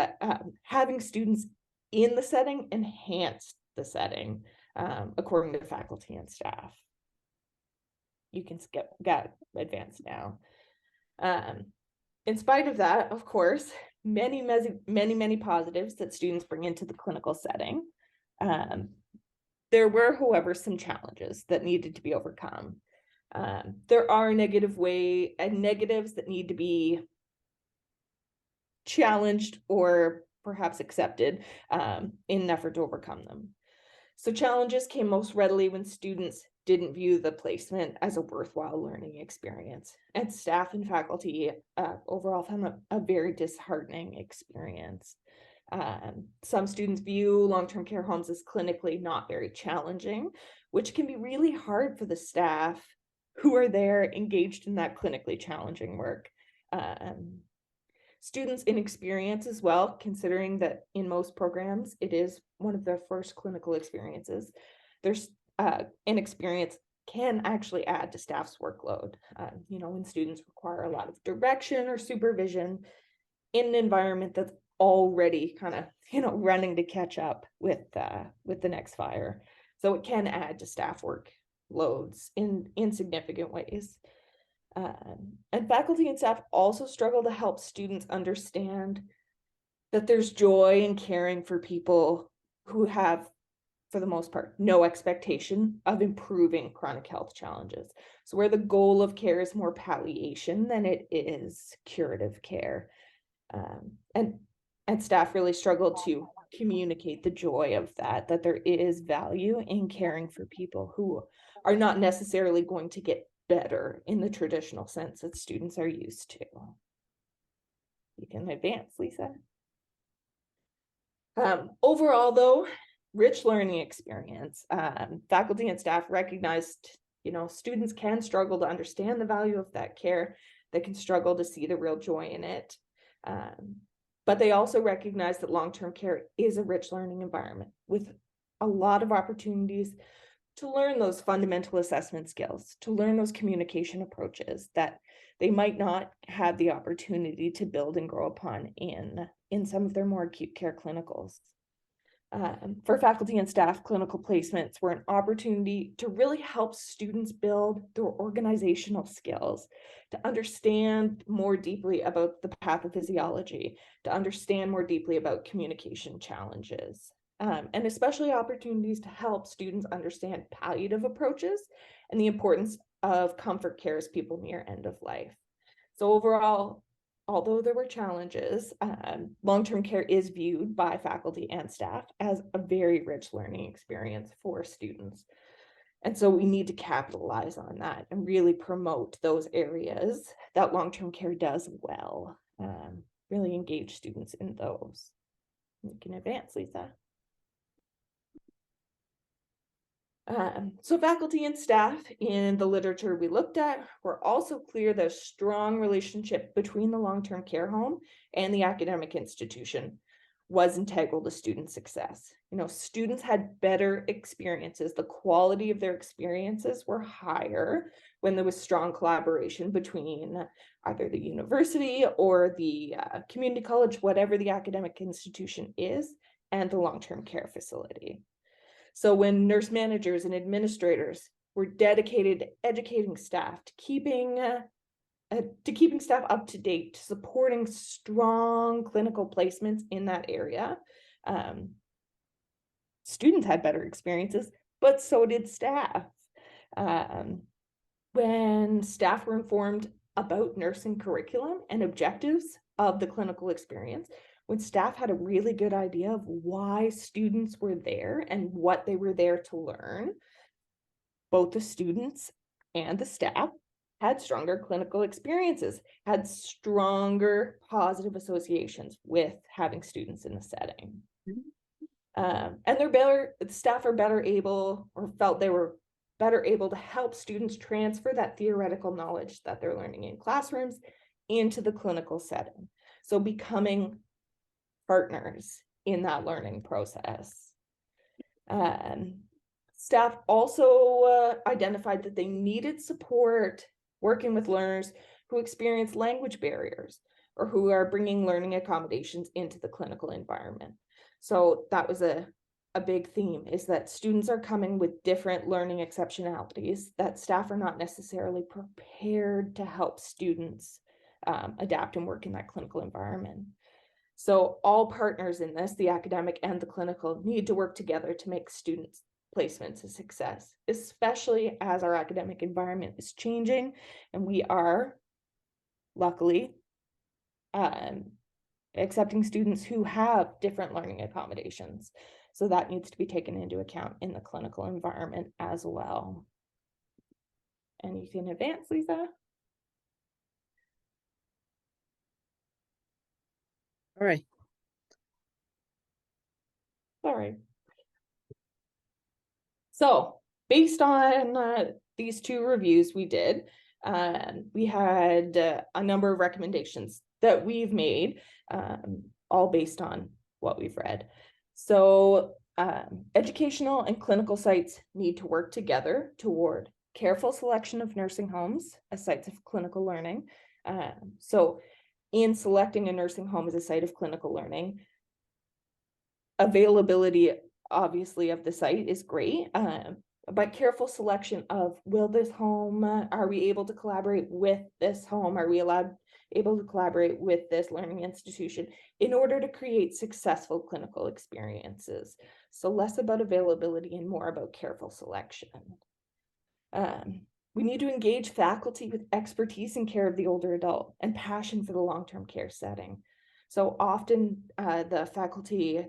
having students in the setting enhanced the setting, according to faculty and staff. You can advance now. In spite of that, of course, many positives that students bring into the clinical setting. There were, however, some challenges that needed to be overcome. There are negatives that need to be challenged or perhaps accepted in an effort to overcome them. So challenges came most readily when students didn't view the placement as a worthwhile learning experience, and staff and faculty overall found a very disheartening experience. Some students view long-term care homes as clinically not very challenging, which can be really hard for the staff who are there engaged in that clinically challenging work. Students' inexperience as well, considering that in most programs, it is one of their first clinical experiences. There's inexperience can actually add to staff's workload. When students require a lot of direction or supervision in an environment that's already kind of, running to catch up with the next fire. So it can add to staff workloads in significant ways. And faculty and staff also struggle to help students understand that there's joy in caring for people who have, for the most part, no expectation of improving chronic health challenges. So where the goal of care is more palliation than it is curative care. And staff really struggle to communicate the joy of that there is value in caring for people who are not necessarily going to get better in the traditional sense that students are used to. You can advance, Lisa. Overall, though, rich learning experience. Faculty and staff recognized, students can struggle to understand the value of that care. They can struggle to see the real joy in it. But they also recognize that long-term care is a rich learning environment with a lot of opportunities to learn those fundamental assessment skills, to learn those communication approaches that they might not have the opportunity to build and grow upon in some of their more acute care clinicals. For faculty and staff, clinical placements were an opportunity to really help students build their organizational skills, to understand more deeply about the pathophysiology, to understand more deeply about communication challenges. And especially opportunities to help students understand palliative approaches and the importance of comfort care as people near end of life. So overall, although there were challenges, long-term care is viewed by faculty and staff as a very rich learning experience for students. And so we need to capitalize on that and really promote those areas that long-term care does well, really engage students in those. You can advance, Lisa. So faculty and staff in the literature we looked at were also clear that a strong relationship between the long-term care home and the academic institution was integral to student success. Students had better experiences. The quality of their experiences were higher when there was strong collaboration between either the university or the community college, whatever the academic institution is, and the long-term care facility. So when nurse managers and administrators were dedicated to educating staff, to keeping staff up to date, to supporting strong clinical placements in that area, students had better experiences, but so did staff. When staff were informed about nursing curriculum and objectives of the clinical experience, when staff had a really good idea of why students were there and what they were there to learn, both the students and the staff had stronger clinical experiences, had stronger positive associations with having students in the setting. And the staff are better able, or felt they were better able to help students transfer that theoretical knowledge that they're learning in classrooms into the clinical setting. So becoming partners in that learning process. Staff also identified that they needed support working with learners who experience language barriers or who are bringing learning accommodations into the clinical environment. So that was a big theme, is that students are coming with different learning exceptionalities that staff are not necessarily prepared to help students adapt and work in that clinical environment. So all partners in this, the academic and the clinical, need to work together to make students' placements a success, especially as our academic environment is changing and we are, luckily, accepting students who have different learning accommodations. So that needs to be taken into account in the clinical environment as well. And you can advance, Lisa. All right. Sorry. So based on these two reviews we did, we had a number of recommendations that we've made, all based on what we've read. So educational and clinical sites need to work together toward careful selection of nursing homes as sites of clinical learning. So in selecting a nursing home as a site of clinical learning, availability obviously of the site is great, but careful selection of, will this home, are we able to collaborate with this home? Are we able to collaborate with this learning institution in order to create successful clinical experiences? So less about availability and more about careful selection. We need to engage faculty with expertise in care of the older adult and passion for the long-term care setting. So often the faculty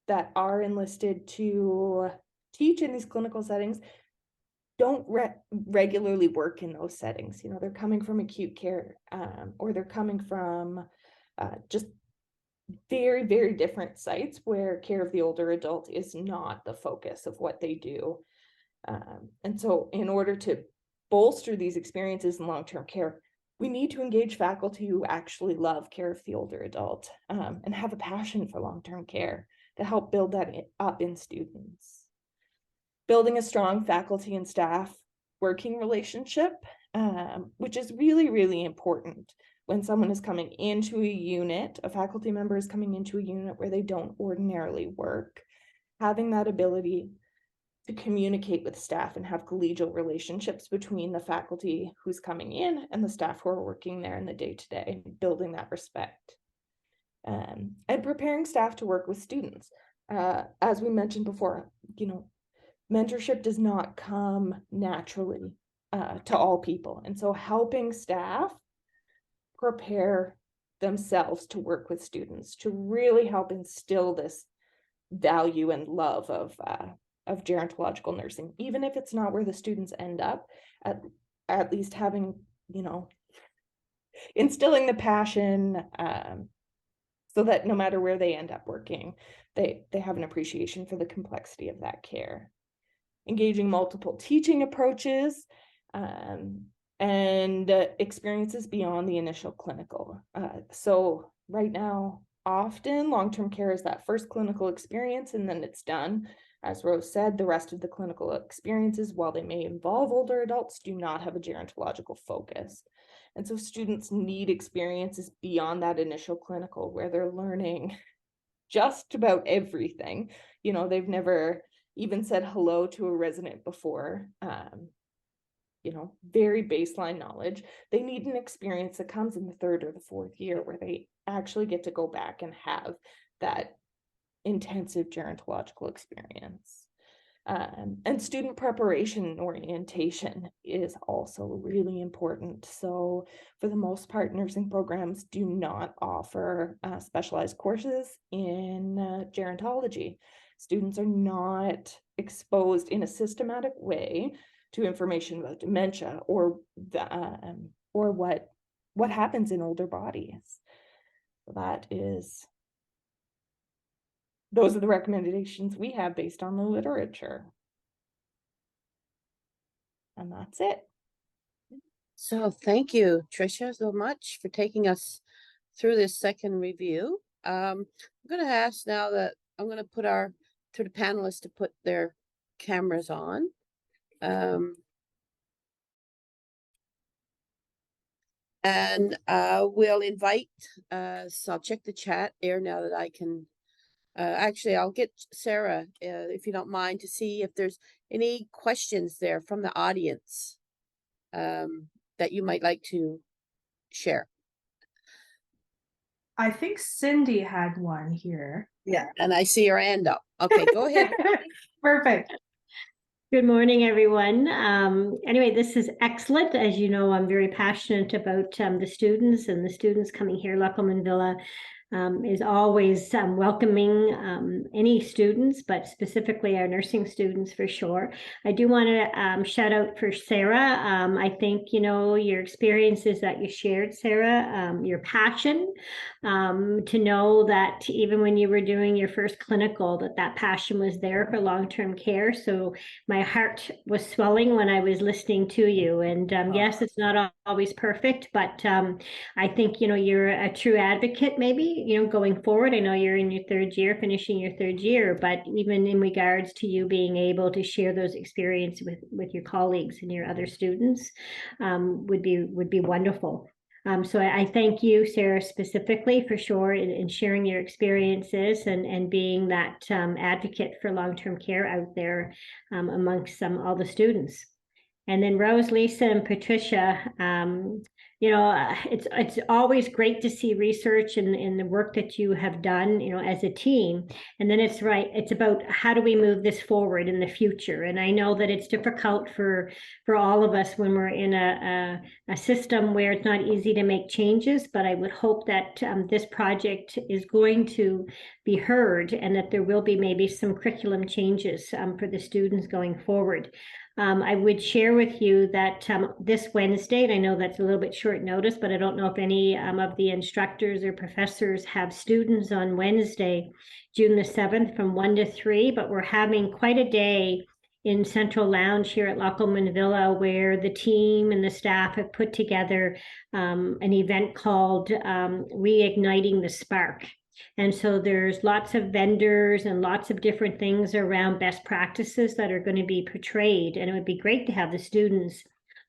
that are enlisted to teach in these clinical settings don't regularly work in those settings. You know, they're coming from acute care, or they're coming from just very, very different sites where care of the older adult is not the focus of what they do. And so in order to bolster these experiences in long-term care, we need to engage faculty who actually love care of the older adult, and have a passion for long-term care to help build that up in students. Building a strong faculty and staff working relationship, which is really, really important when someone is coming into a unit, a faculty member is coming into a unit where they don't ordinarily work. Having that ability to communicate with staff and have collegial relationships between the faculty who's coming in and the staff who are working there in the day-to-day, building that respect. And preparing staff to work with students. As we mentioned before, you know, mentorship does not come naturally to all people. And so helping staff prepare themselves to work with students, to really help instill this value and love of gerontological nursing, even if it's not where the students end up, at least having, you know, instilling the passion, so that no matter where they end up working, they have an appreciation for the complexity of that care. Engaging multiple teaching approaches, and experiences beyond the initial clinical. So right now, often long-term care is that first clinical experience and then it's done. As Rose said, the rest of the clinical experiences, while they may involve older adults, do not have a gerontological focus. And so students need experiences beyond that initial clinical where they're learning just about everything. You know, they've never even said hello to a resident before. You know, very baseline knowledge. They need an experience that comes in the third or the fourth year where they actually get to go back and have that intensive gerontological experience. And student preparation and orientation is also really important. So for the most part, nursing programs do not offer specialized courses in gerontology. Students are not exposed in a systematic way to information about dementia or what happens in older bodies. Those are the recommendations we have based on the literature. And that's it. So thank you, Tricia, so much for taking us through this second review. I'm going to ask now that I'm going to put to the panelists to put their cameras on. And we'll invite, so I'll check the chat there now that I can. Actually, I'll get Sarah, if you don't mind, to see if there's any questions there from the audience that you might like to share. I think Cindy had one here. Yeah, and I see her hand up. Okay, go ahead. Perfect. Good morning, everyone. Anyway, this is excellent. As you know, I'm very passionate about the students and the students coming here, Lockelman Villa. is always welcoming any students, but specifically our nursing students for sure. I do want to shout out for Sarah. I think, you know, your experiences that you shared, Sarah, your passion, to know that even when you were doing your first clinical, that passion was there for long-term care. So my heart was swelling when I was listening to you. And yes, it's not always perfect, but I think, you know, you're a true advocate, maybe, you know, going forward. I know you're in your third year, finishing your third year, but even in regards to you being able to share those experiences with your colleagues and your other students, would be wonderful. So I thank you, Sarah, specifically for sure in sharing your experiences and being that advocate for long-term care out there amongst all the students. And then Rose, Lisa, and Patricia, you know, it's always great to see research and the work that you have done, you know, as a team. And then it's about how do we move this forward in the future? And I know that it's difficult for all of us when we're in a system where it's not easy to make changes, but I would hope that this project is going to be heard and that there will be maybe some curriculum changes for the students going forward. I would share with you that this Wednesday, and I know that's a little bit short notice, but I don't know if any of the instructors or professors have students on Wednesday, June the 7th from 1 to 3, but we're having quite a day in Central Lounge here at Local Villa where the team and the staff have put together an event called Reigniting the Spark. And so there's lots of vendors and lots of different things around best practices that are going to be portrayed. And it would be great to have the students,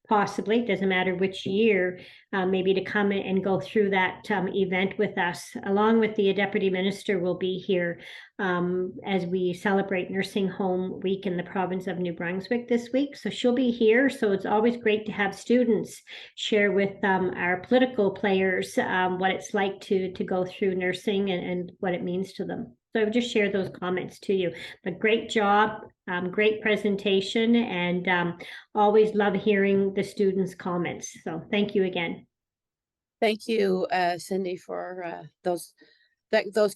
possibly, it doesn't matter which year, maybe to come and go through that event with us, along with the Deputy Minister will be here as we celebrate Nursing Home Week in the province of New Brunswick this week. So she'll be here. So it's always great to have students share with our political players what it's like to go through nursing and what it means to them. So I would just share those comments to you. But great job, great presentation, and always love hearing the students' comments. So thank you again. Thank you, Cindy, for those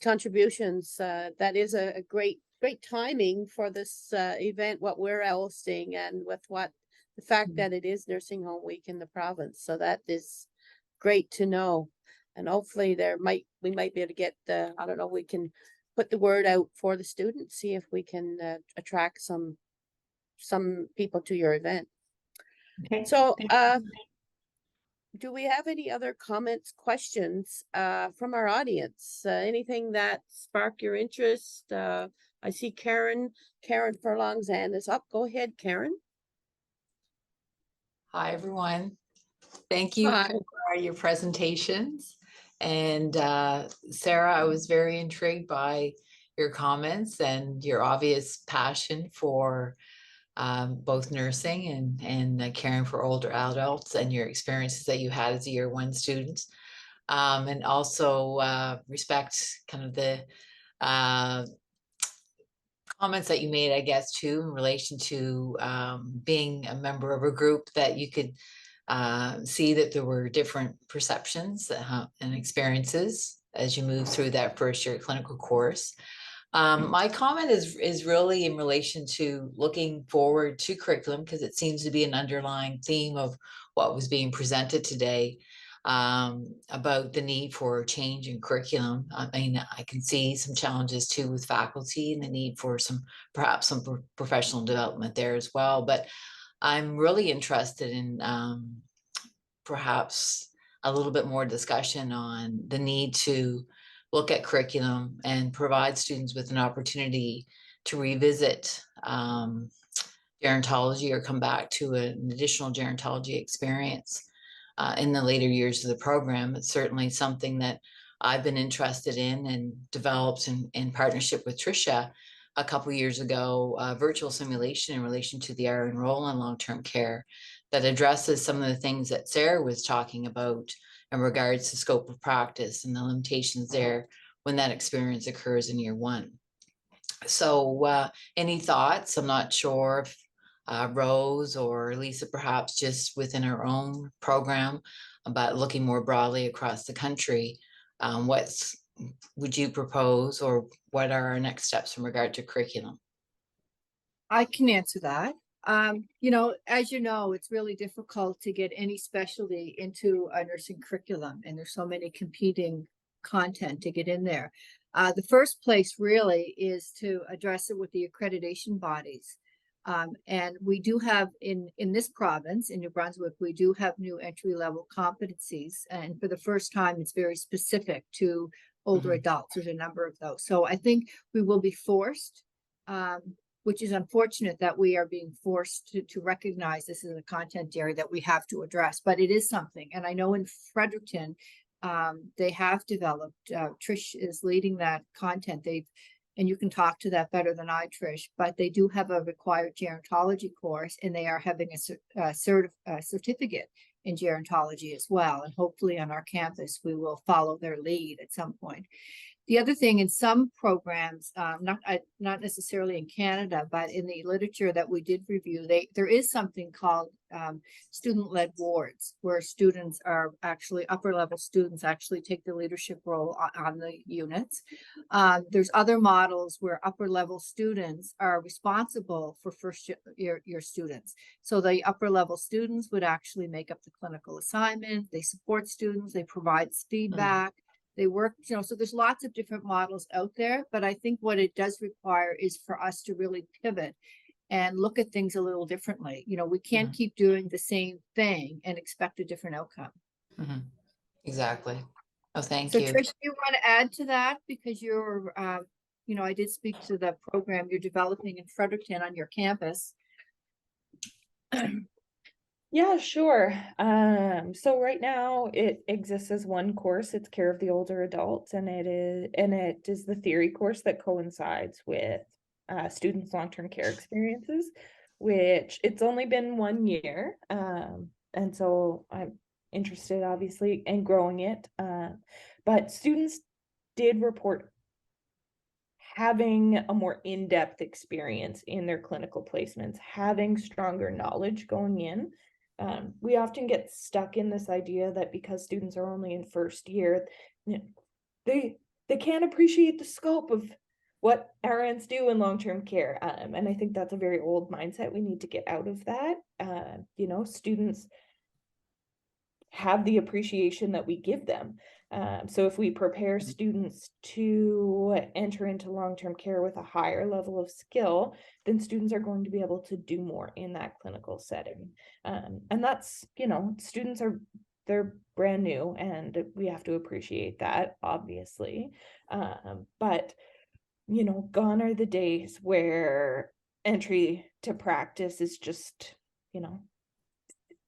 contributions. That is a great timing for this event, what we're all seeing, and with the fact that it is Nursing Home Week in the province. So that is great to know. And hopefully we might be able to get I don't know, we can put the word out for the students, see if we can attract some people to your event. Okay. So do we have any other comments, questions from our audience? Anything that sparked your interest? I see Karen Furlong's hand is up. Go ahead, Karen. Hi, everyone. Thank you for your presentations. And Sarah, I was very intrigued by your comments and your obvious passion for both nursing and caring for older adults and your experiences that you had as a year one student. And also respect kind of the comments that you made, I guess, too, in relation to being a member of a group that you could see that there were different perceptions and experiences as you move through that first year clinical course. My comment is really in relation to looking forward to curriculum, because it seems to be an underlying theme of what was being presented today about the need for change in curriculum. I mean, I can see some challenges too with faculty and the need for perhaps some professional development there as well. But I'm really interested in perhaps a little bit more discussion on the need to look at curriculum and provide students with an opportunity to revisit gerontology or come back to an additional gerontology experience in the later years of the program. It's certainly something that I've been interested in and developed in partnership with Tricia a couple of years ago, virtual simulation in relation to the RN role in long-term care that addresses some of the things that Sarah was talking about in regards to scope of practice and the limitations there when that experience occurs in year one. So any thoughts? I'm not sure if Rose or Lisa, perhaps just within our own program, but looking more broadly across the country, what's would you propose, or what are our next steps in regard to curriculum? I can answer that. As you know, it's really difficult to get any specialty into a nursing curriculum, and there's so many competing content to get in there. The first place really is to address it with the accreditation bodies. And we do have in this province, in New Brunswick, we do have new entry-level competencies. And for the first time, it's very specific to older adults. There's a number of those. So I think we will be forced, which is unfortunate that we are being forced to recognize this as a content area that we have to address, but it is something. And I know in Fredericton, they have developed, Trish is leading that content. And you can talk to that better than I, Trish, but they do have a required gerontology course, and they are having a certificate in gerontology as well. And hopefully on our campus, we will follow their lead at some point. The other thing, in some programs, not necessarily in Canada, but in the literature that we did review, there is something called student-led wards, where students are actually, upper-level students actually take the leadership role on the units. There's other models where upper-level students are responsible for first-year students. So the upper-level students would actually make up the clinical assignment. They support students. They provide feedback. They work, so there's lots of different models out there, but I think what it does require is for us to really pivot and look at things a little differently. We can't keep doing the same thing and expect a different outcome. Exactly. Oh, thank So you. Trish, do you want to add to that? Because you're, I did speak to the program you're developing in Fredericton on your campus. Yeah, sure. So right now it exists as one course. It's care of the older adults, and it is the theory course that coincides with students' long-term care experiences, which it's only been 1 year. And so I'm interested, obviously, in growing it. But students did report having a more in-depth experience in their clinical placements, having stronger knowledge going in. We often get stuck in this idea that because students are only in first year, they can't appreciate the scope of what RNs do in long-term care. And I think that's a very old mindset. We need to get out of that. Students have the appreciation that we give them. So if we prepare students to enter into long-term care with a higher level of skill, then students are going to be able to do more in that clinical setting. And that's, students they're brand new, and we have to appreciate that, obviously. But, gone are the days where entry to practice is just,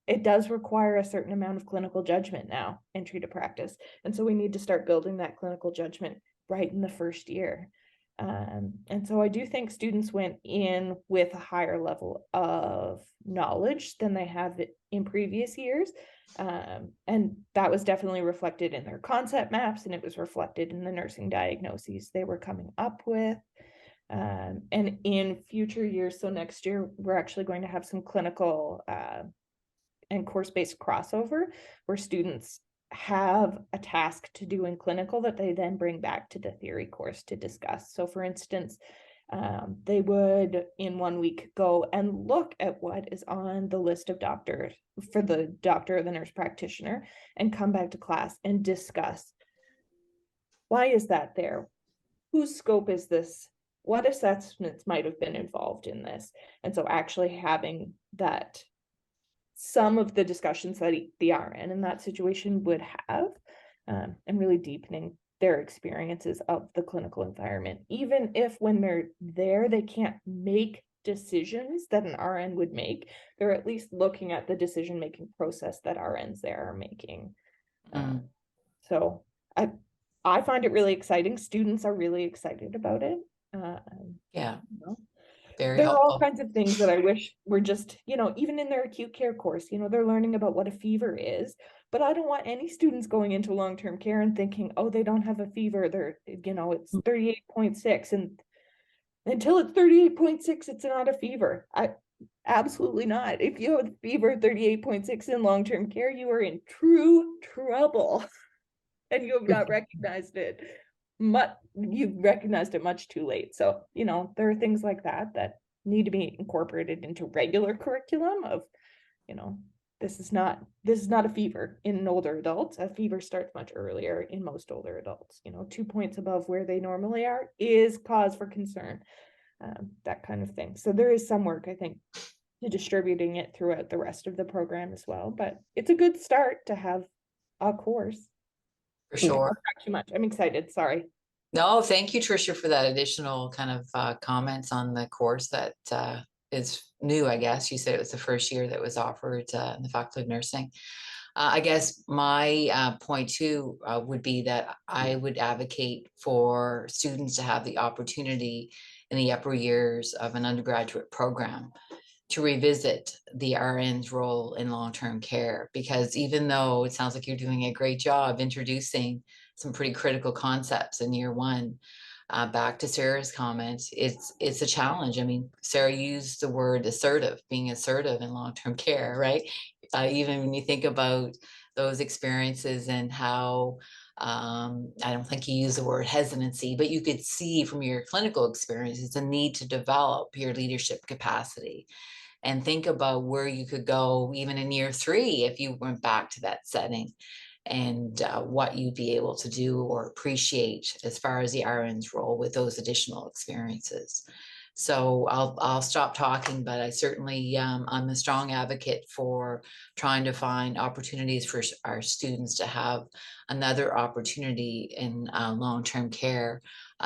it does require a certain amount of clinical judgment now, entry to practice. And so we need to start building that clinical judgment right in the first year. And so I do think students went in with a higher level of knowledge than they have in previous years. And that was definitely reflected in their concept maps, and it was reflected in the nursing diagnoses they were coming up with. And in future years, so next year, we're actually going to have some clinical and course-based crossover where students have a task to do in clinical that they then bring back to the theory course to discuss. So for instance, they would in 1 week go and look at what is on the list of doctors for the doctor or the nurse practitioner and come back to class and discuss, why is that there? Whose scope is this? What assessments might have been involved in this? And so actually having that, some of the discussions that the RN in that situation would have, and really deepening their experiences of the clinical environment, even if when they're there, they can't make decisions that an RN would make, they're at least looking at the decision-making process that RNs there are making. So I find it really exciting. Students are really excited about it. Yeah. There are all kinds of things that I wish were just, even in their acute care course, they're learning about what a fever is, but I don't want any students going into long-term care and thinking, oh, they don't have a fever. It's 38.6, and until it's 38.6, it's not a fever. Absolutely not. If you have a fever 38.6 in long-term care, you are in true trouble and you have not recognized it. you recognized it much too late. So, you know, there are things like that that need to be incorporated into regular curriculum of, you know, this is not a fever in older adults. A fever starts much earlier in most older adults. You know, 2 points above where they normally are is cause for concern, that kind of thing. So there is some work, I think, to distributing it throughout the rest of the program as well. But it's a good start to have a course. For sure. Not too much. I'm excited. Sorry. No, thank you, Tricia, for that additional kind of comments on the course that is new, I guess. You said it was the first year that was offered in the Faculty of Nursing. I guess my point too would be that I would advocate for students to have the opportunity in the upper years of an undergraduate program to revisit the RN's role in long-term care, because even though it sounds like you're doing a great job introducing some pretty critical concepts in year one, back to Sarah's comment, it's a challenge. I mean, Sarah used the word assertive, being assertive in long-term care, right? Even when you think about those experiences and how, I don't think you use the word hesitancy, but you could see from your clinical experience, it's a need to develop your leadership capacity and think about where you could go even in year 3 if you went back to that setting, and what you'd be able to do or appreciate as far as the RN's role with those additional experiences. So I'll stop talking, but I certainly I'm a strong advocate for trying to find opportunities for our students to have another opportunity in long-term care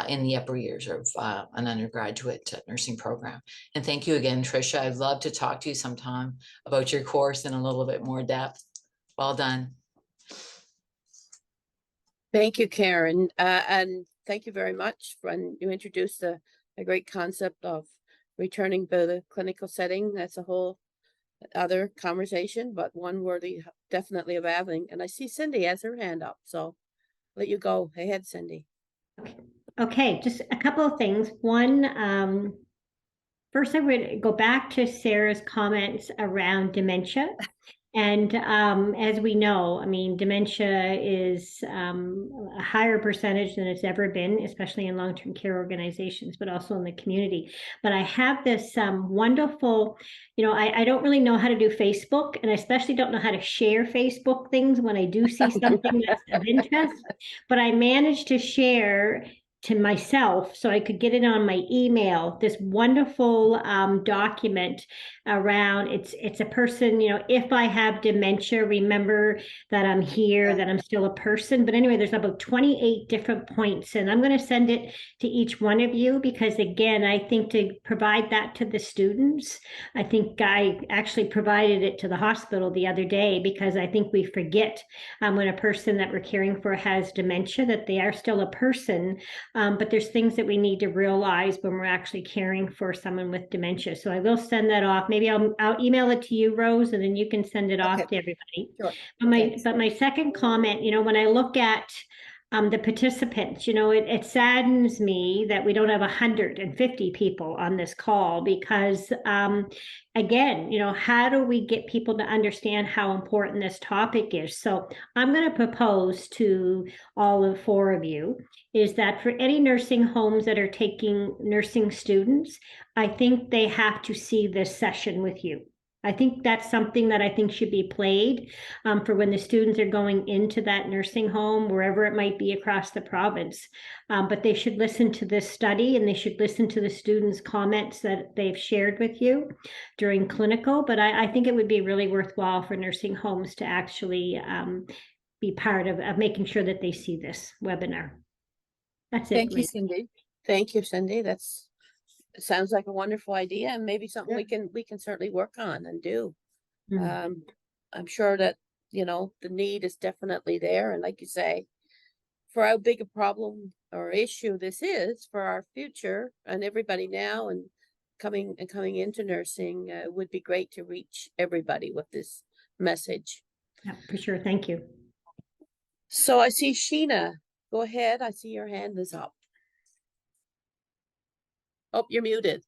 in the upper years of an undergraduate nursing program. And thank you again, Tricia. I'd love to talk to you sometime about your course in a little bit more depth. Well done. Thank you, Karen. And thank you very much when you introduced a great concept of returning to the clinical setting. That's a whole other conversation, but one worthy definitely of having. And I see Cindy has her hand up, so let you go ahead, Cindy. Okay, just a couple of things. One, first I would go back to Sarah's comments around dementia. And as we know, I mean, dementia is a higher percentage than it's ever been, especially in long-term care organizations, but also in the community. But I have this wonderful, you know, I don't really know how to do Facebook, and I especially don't know how to share Facebook things when I do see something that's of interest. But I managed to share to myself so I could get it on my email, this wonderful document around it's a person, you know, if I have dementia, remember that I'm here, that I'm still a person. But anyway, there's about 28 different points, and I'm going to send it to each one of you, because again, I think to provide that to the students, I think I actually provided it to the hospital the other day, because I think we forget when a person that we're caring for has dementia that they are still a person, but there's things that we need to realize when we're actually caring for someone with dementia. So I will send that off. Maybe I'll email it to you, Rose, and then you can send it off to everybody. Sure. But my second comment, you know, when I look at the participants, you know, it saddens me that we don't have 150 people on this call, because again, you know, how do we get people to understand how important this topic is? So I'm going to propose to all 4 of you is that for any nursing homes that are taking nursing students, I think they have to see this session with you. I think that's something that I think should be played for when the students are going into that nursing home, wherever it might be across the province. But they should listen to this study, and they should listen to the students' comments that they've shared with you during clinical. But I think it would be really worthwhile for nursing homes to actually be part of making sure that they see this webinar. That's it. Thank you, Cindy. Thank you, Cindy. Sounds like a wonderful idea, and maybe something we can certainly work on and do. I'm sure that, you know, the need is definitely there, and like you say, for how big a problem or issue this is for our future and everybody now and coming into nursing, it would be great to reach everybody with this message. Yeah, for sure. Thank you. So I see Sheena. Go ahead. I see your hand is up. Oh, you're muted.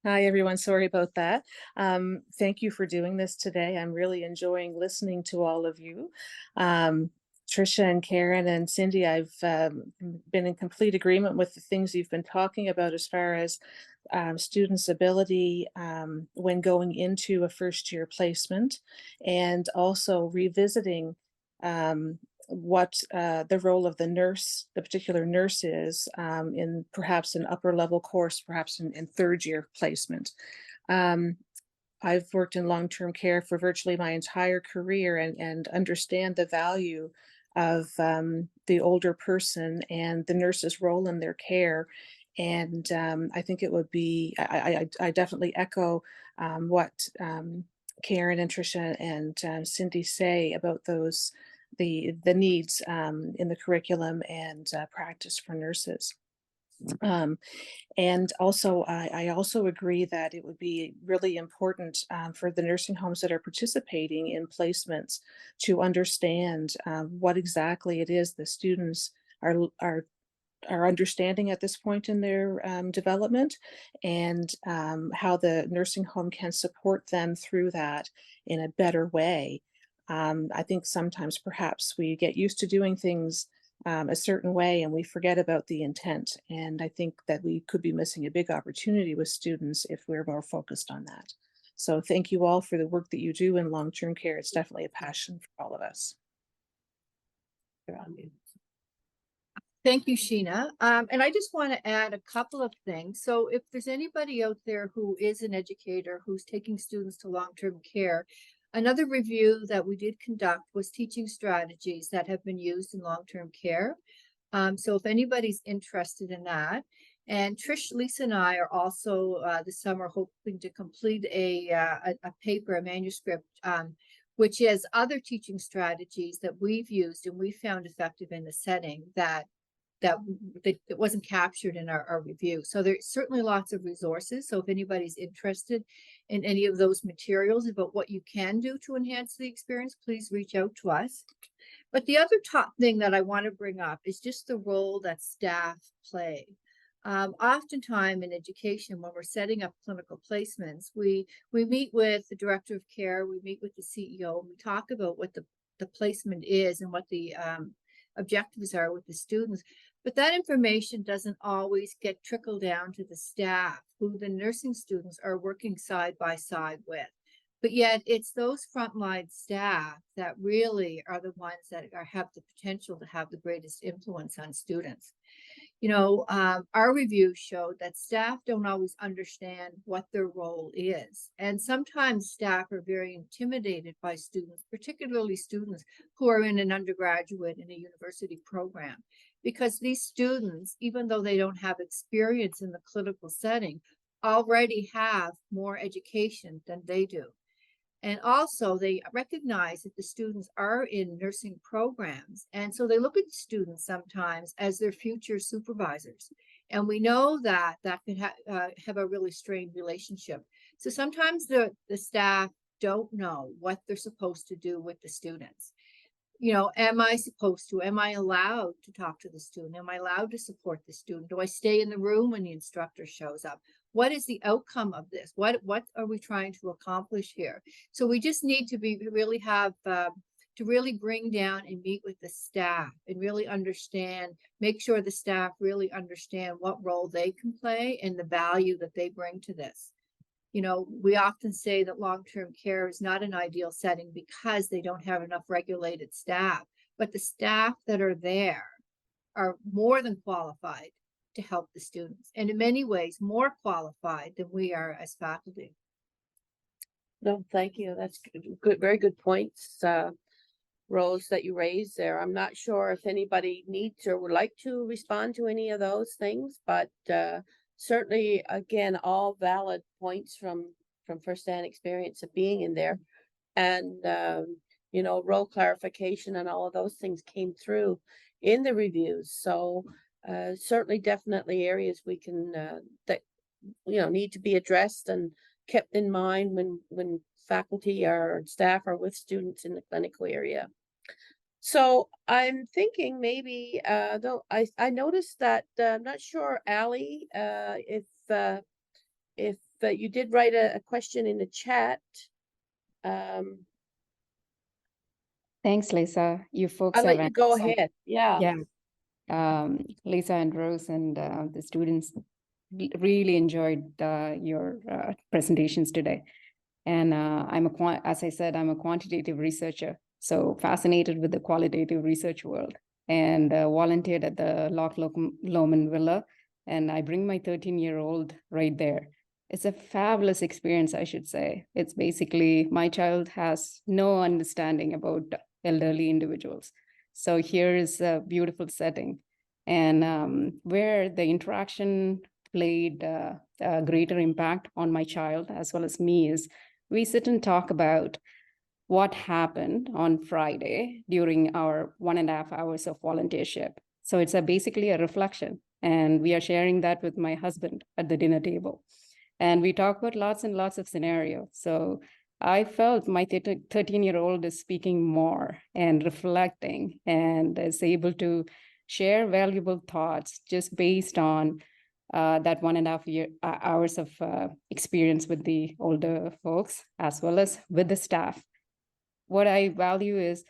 Hi, everyone. Sorry about that. Thank you for doing this today. I'm really enjoying listening to all of you. Tricia and Karen and Cindy, I've been in complete agreement with the things you've been talking about as far as students' ability when going into a first-year placement, and also revisiting what the role of the nurse, the particular nurse is in perhaps an upper level course, perhaps in third-year placement. I've worked in long-term care for virtually my entire career and understand the value of the older person and the nurse's role in their care. And I think it would be, I definitely echo what Karen and Tricia and Cindy say about the needs in the curriculum and practice for nurses. And also, I also agree that it would be really important for the nursing homes that are participating in placements to understand what exactly it is the students are understanding at this point in their development, and how the nursing home can support them through that in a better way. I think sometimes perhaps we get used to doing things a certain way and we forget about the intent. And I think that we could be missing a big opportunity with students if we're more focused on that. So thank you all for the work that you do in long-term care. It's definitely a passion for all of us. Thank you, Sheena. And I just want to add a couple of things. So if there's anybody out there who is an educator who's taking students to long-term care, another review that we did conduct was teaching strategies that have been used in long-term care. So if anybody's interested in that, and Trish, Lisa, and I are also this summer hoping to complete a paper, a manuscript, which is other teaching strategies that we've used and we found effective in the setting that wasn't captured in our review. So there's certainly lots of resources. So if anybody's interested in any of those materials about what you can do to enhance the experience, please reach out to us. But the other top thing that I want to bring up is just the role that staff play. Oftentimes in education, when we're setting up clinical placements, we meet with the director of care, we meet with the CEO, and we talk about what the placement is and what the objectives are with the students. But that information doesn't always get trickled down to the staff, who the nursing students are working side by side with. But yet it's those frontline staff that really are the ones that have the potential to have the greatest influence on students. You know, our review showed that staff don't always understand what their role is. And sometimes staff are very intimidated by students, particularly students who are in an undergraduate and a university program, because these students, even though they don't have experience in the clinical setting, already have more education than they do. And also they recognize that the students are in nursing programs. And so they look at students sometimes as their future supervisors. And we know that that can have a really strained relationship. So sometimes the staff don't know what they're supposed to do with the students. You know, am I allowed to talk to the student? Am I allowed to support the student? Do I stay in the room when the instructor shows up? What is the outcome of this? What are we trying to accomplish here? So we just need to really bring down and meet with the staff and really understand, make sure the staff really understand what role they can play and the value that they bring to this. You know, we often say that long-term care is not an ideal setting because they don't have enough regulated staff, but the staff that are there are more than qualified to help the students, and in many ways more qualified than we are as faculty. No, thank you. That's good, very good points, Rose, that you raised there. I'm not sure if anybody needs or would like to respond to any of those things, but certainly, again, all valid points from firsthand experience of being in there. And you know, role clarification and all of those things came through in the reviews. So certainly, definitely areas we can that need to be addressed and kept in mind when faculty or staff are with students in the clinical area. So I'm thinking maybe though I noticed that I'm not sure, Ali, if you did write a question in the chat. Thanks, Lisa. You folks I'll have let you go answered- ahead. Yeah. Yeah. Lisa and Rose and the students really enjoyed your presentations today. And as I said, I'm a quantitative researcher, so fascinated with the qualitative research world, and volunteered at the Loch Lomond Villa, and I bring my 13-year-old right there. It's a fabulous experience, I should say. It's basically my child has no understanding about elderly individuals. So here is a beautiful setting, and where the interaction played a greater impact on my child as well as me is we sit and talk about what happened on Friday during our 1.5 hours of volunteership. So it's basically a reflection, and we are sharing that with my husband at the dinner table. And we talk about lots and lots of scenarios. So I felt my 13-year-old is speaking more and reflecting and is able to share valuable thoughts just based on that 1.5 hours of experience with the older folks, as well as with the staff. What I value is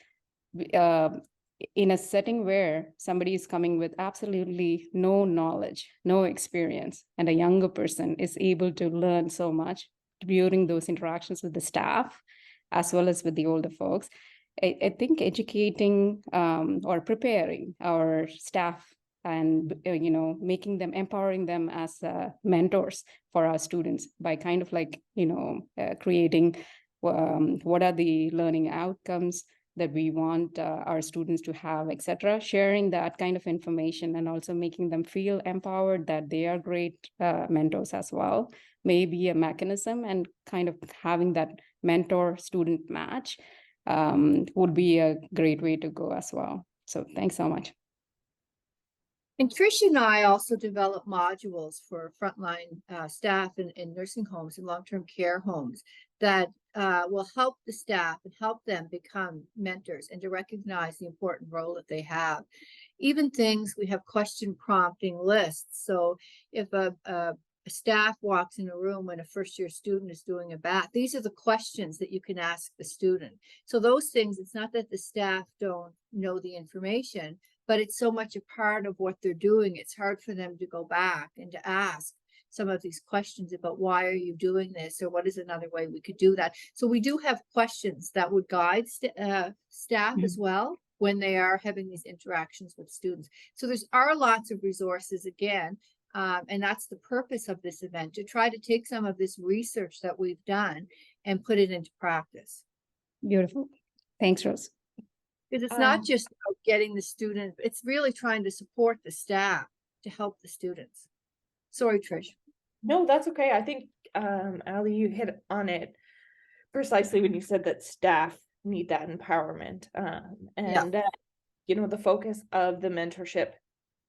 in a setting where somebody is coming with absolutely no knowledge, no experience, and a younger person is able to learn so much during those interactions with the staff, as well as with the older folks. I think educating or preparing our staff and making them, empowering them as mentors for our students by kind of like creating what are the learning outcomes that we want our students to have, etc. Sharing that kind of information and also making them feel empowered that they are great mentors as well, may be a mechanism, and kind of having that mentor-student match would be a great way to go as well. So thanks so much. And Trish and I also develop modules for frontline staff in nursing homes and long-term care homes that will help the staff and help them become mentors and to recognize the important role that they have. Even things, we have question prompting lists. So if a staff walks in a room when a first-year student is doing a bath, these are the questions that you can ask the student. So those things, it's not that the staff don't know the information, but it's so much a part of what they're doing. It's hard for them to go back and to ask some of these questions about why are you doing this, or what is another way we could do that. So we do have questions that would guide staff as well when they are having these interactions with students. So there are lots of resources again, and that's the purpose of this event, to try to take some of this research that we've done and put it into practice. Beautiful. Thanks, Rose. Because it's not just about getting the student, it's really trying to support the staff to help the students. Sorry, Trish. No, that's okay. I think, Ali, you hit on it precisely when you said that staff need that empowerment. The focus of the mentorship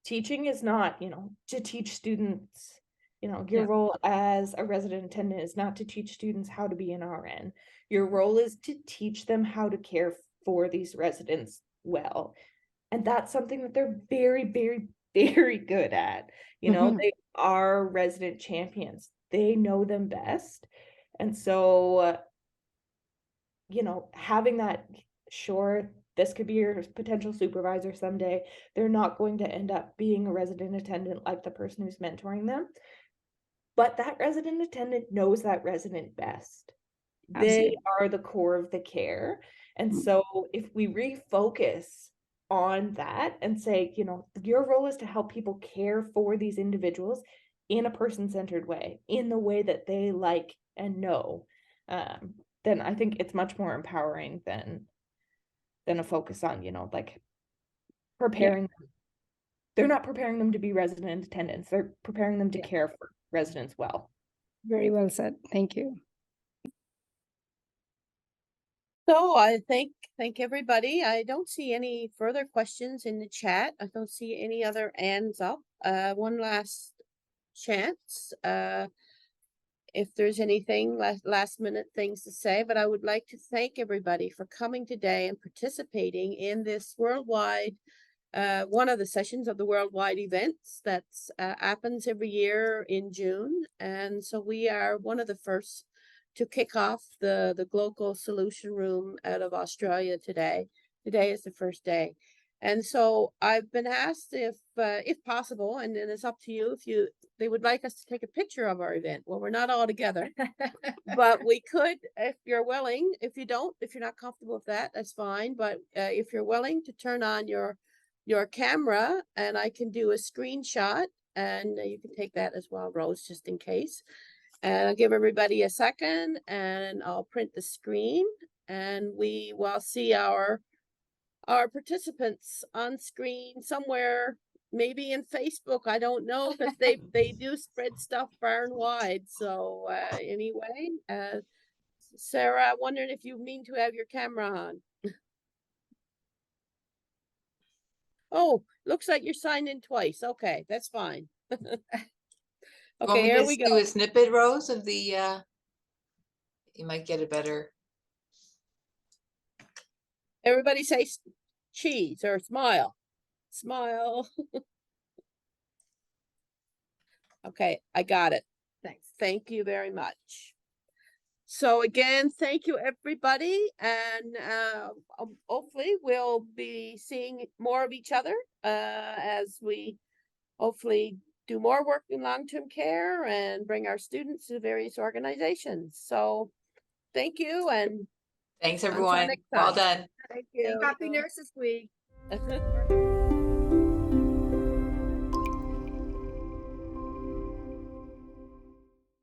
teaching is not, to teach students, your role as a resident attendant is not to teach students how to be an RN. Your role is to teach them how to care for these residents well. And that's something that they're very, very, very good at. They are resident champions. They know them best. And so, having that, sure, this could be your potential supervisor someday. They're not going to end up being a resident attendant like the person who's mentoring them. But that resident attendant knows that resident best. Absolutely. They are the core of the care. And so if we refocus on that and say, your role is to help people care for these individuals in a person-centered way, in the way that they like and know, then I think it's much more empowering than a focus on, preparing them. They're not preparing them to be resident attendants. They're preparing them to care for residents well. Very well said. Thank you. So I thank everybody. I don't see any further questions in the chat. I don't see any other hands up. One last chance. If there's anything last minute things to say, but I would like to thank everybody for coming today and participating in this worldwide, one of the sessions of the worldwide events that happens every year in June. And so we are one of the first to kick off the gLocal Solution Room out of Australia today. Today is the first day. And so I've been asked if possible, and then it's up to you, they would like us to take a picture of our event. Well, we're not all together, but we could, if you're willing. If you're not comfortable with that, that's fine. But if you're willing to turn on your camera, and I can do a screenshot, and you can take that as well, Rose, just in case. And I'll give everybody a second, and I'll print the screen, and we will see our participants on screen somewhere, maybe in Facebook. I don't know, because they do spread stuff far and wide. So anyway, Sarah, I'm wondering if you mean to have your camera on. Oh, looks like you're signed in twice. Okay, that's fine. Okay, here we Do go. a snippet, Rose, of the, you might get a better. Everybody say cheese or smile. Smile. Okay, I got it. Thanks. Thank you very much. So again, thank you, everybody. And hopefully we'll be seeing more of each other as we hopefully do more work in long-term care and bring our students to various organizations. So thank you, and Thanks, until everyone. next Well time. done. Thank you. Happy Nurses Week.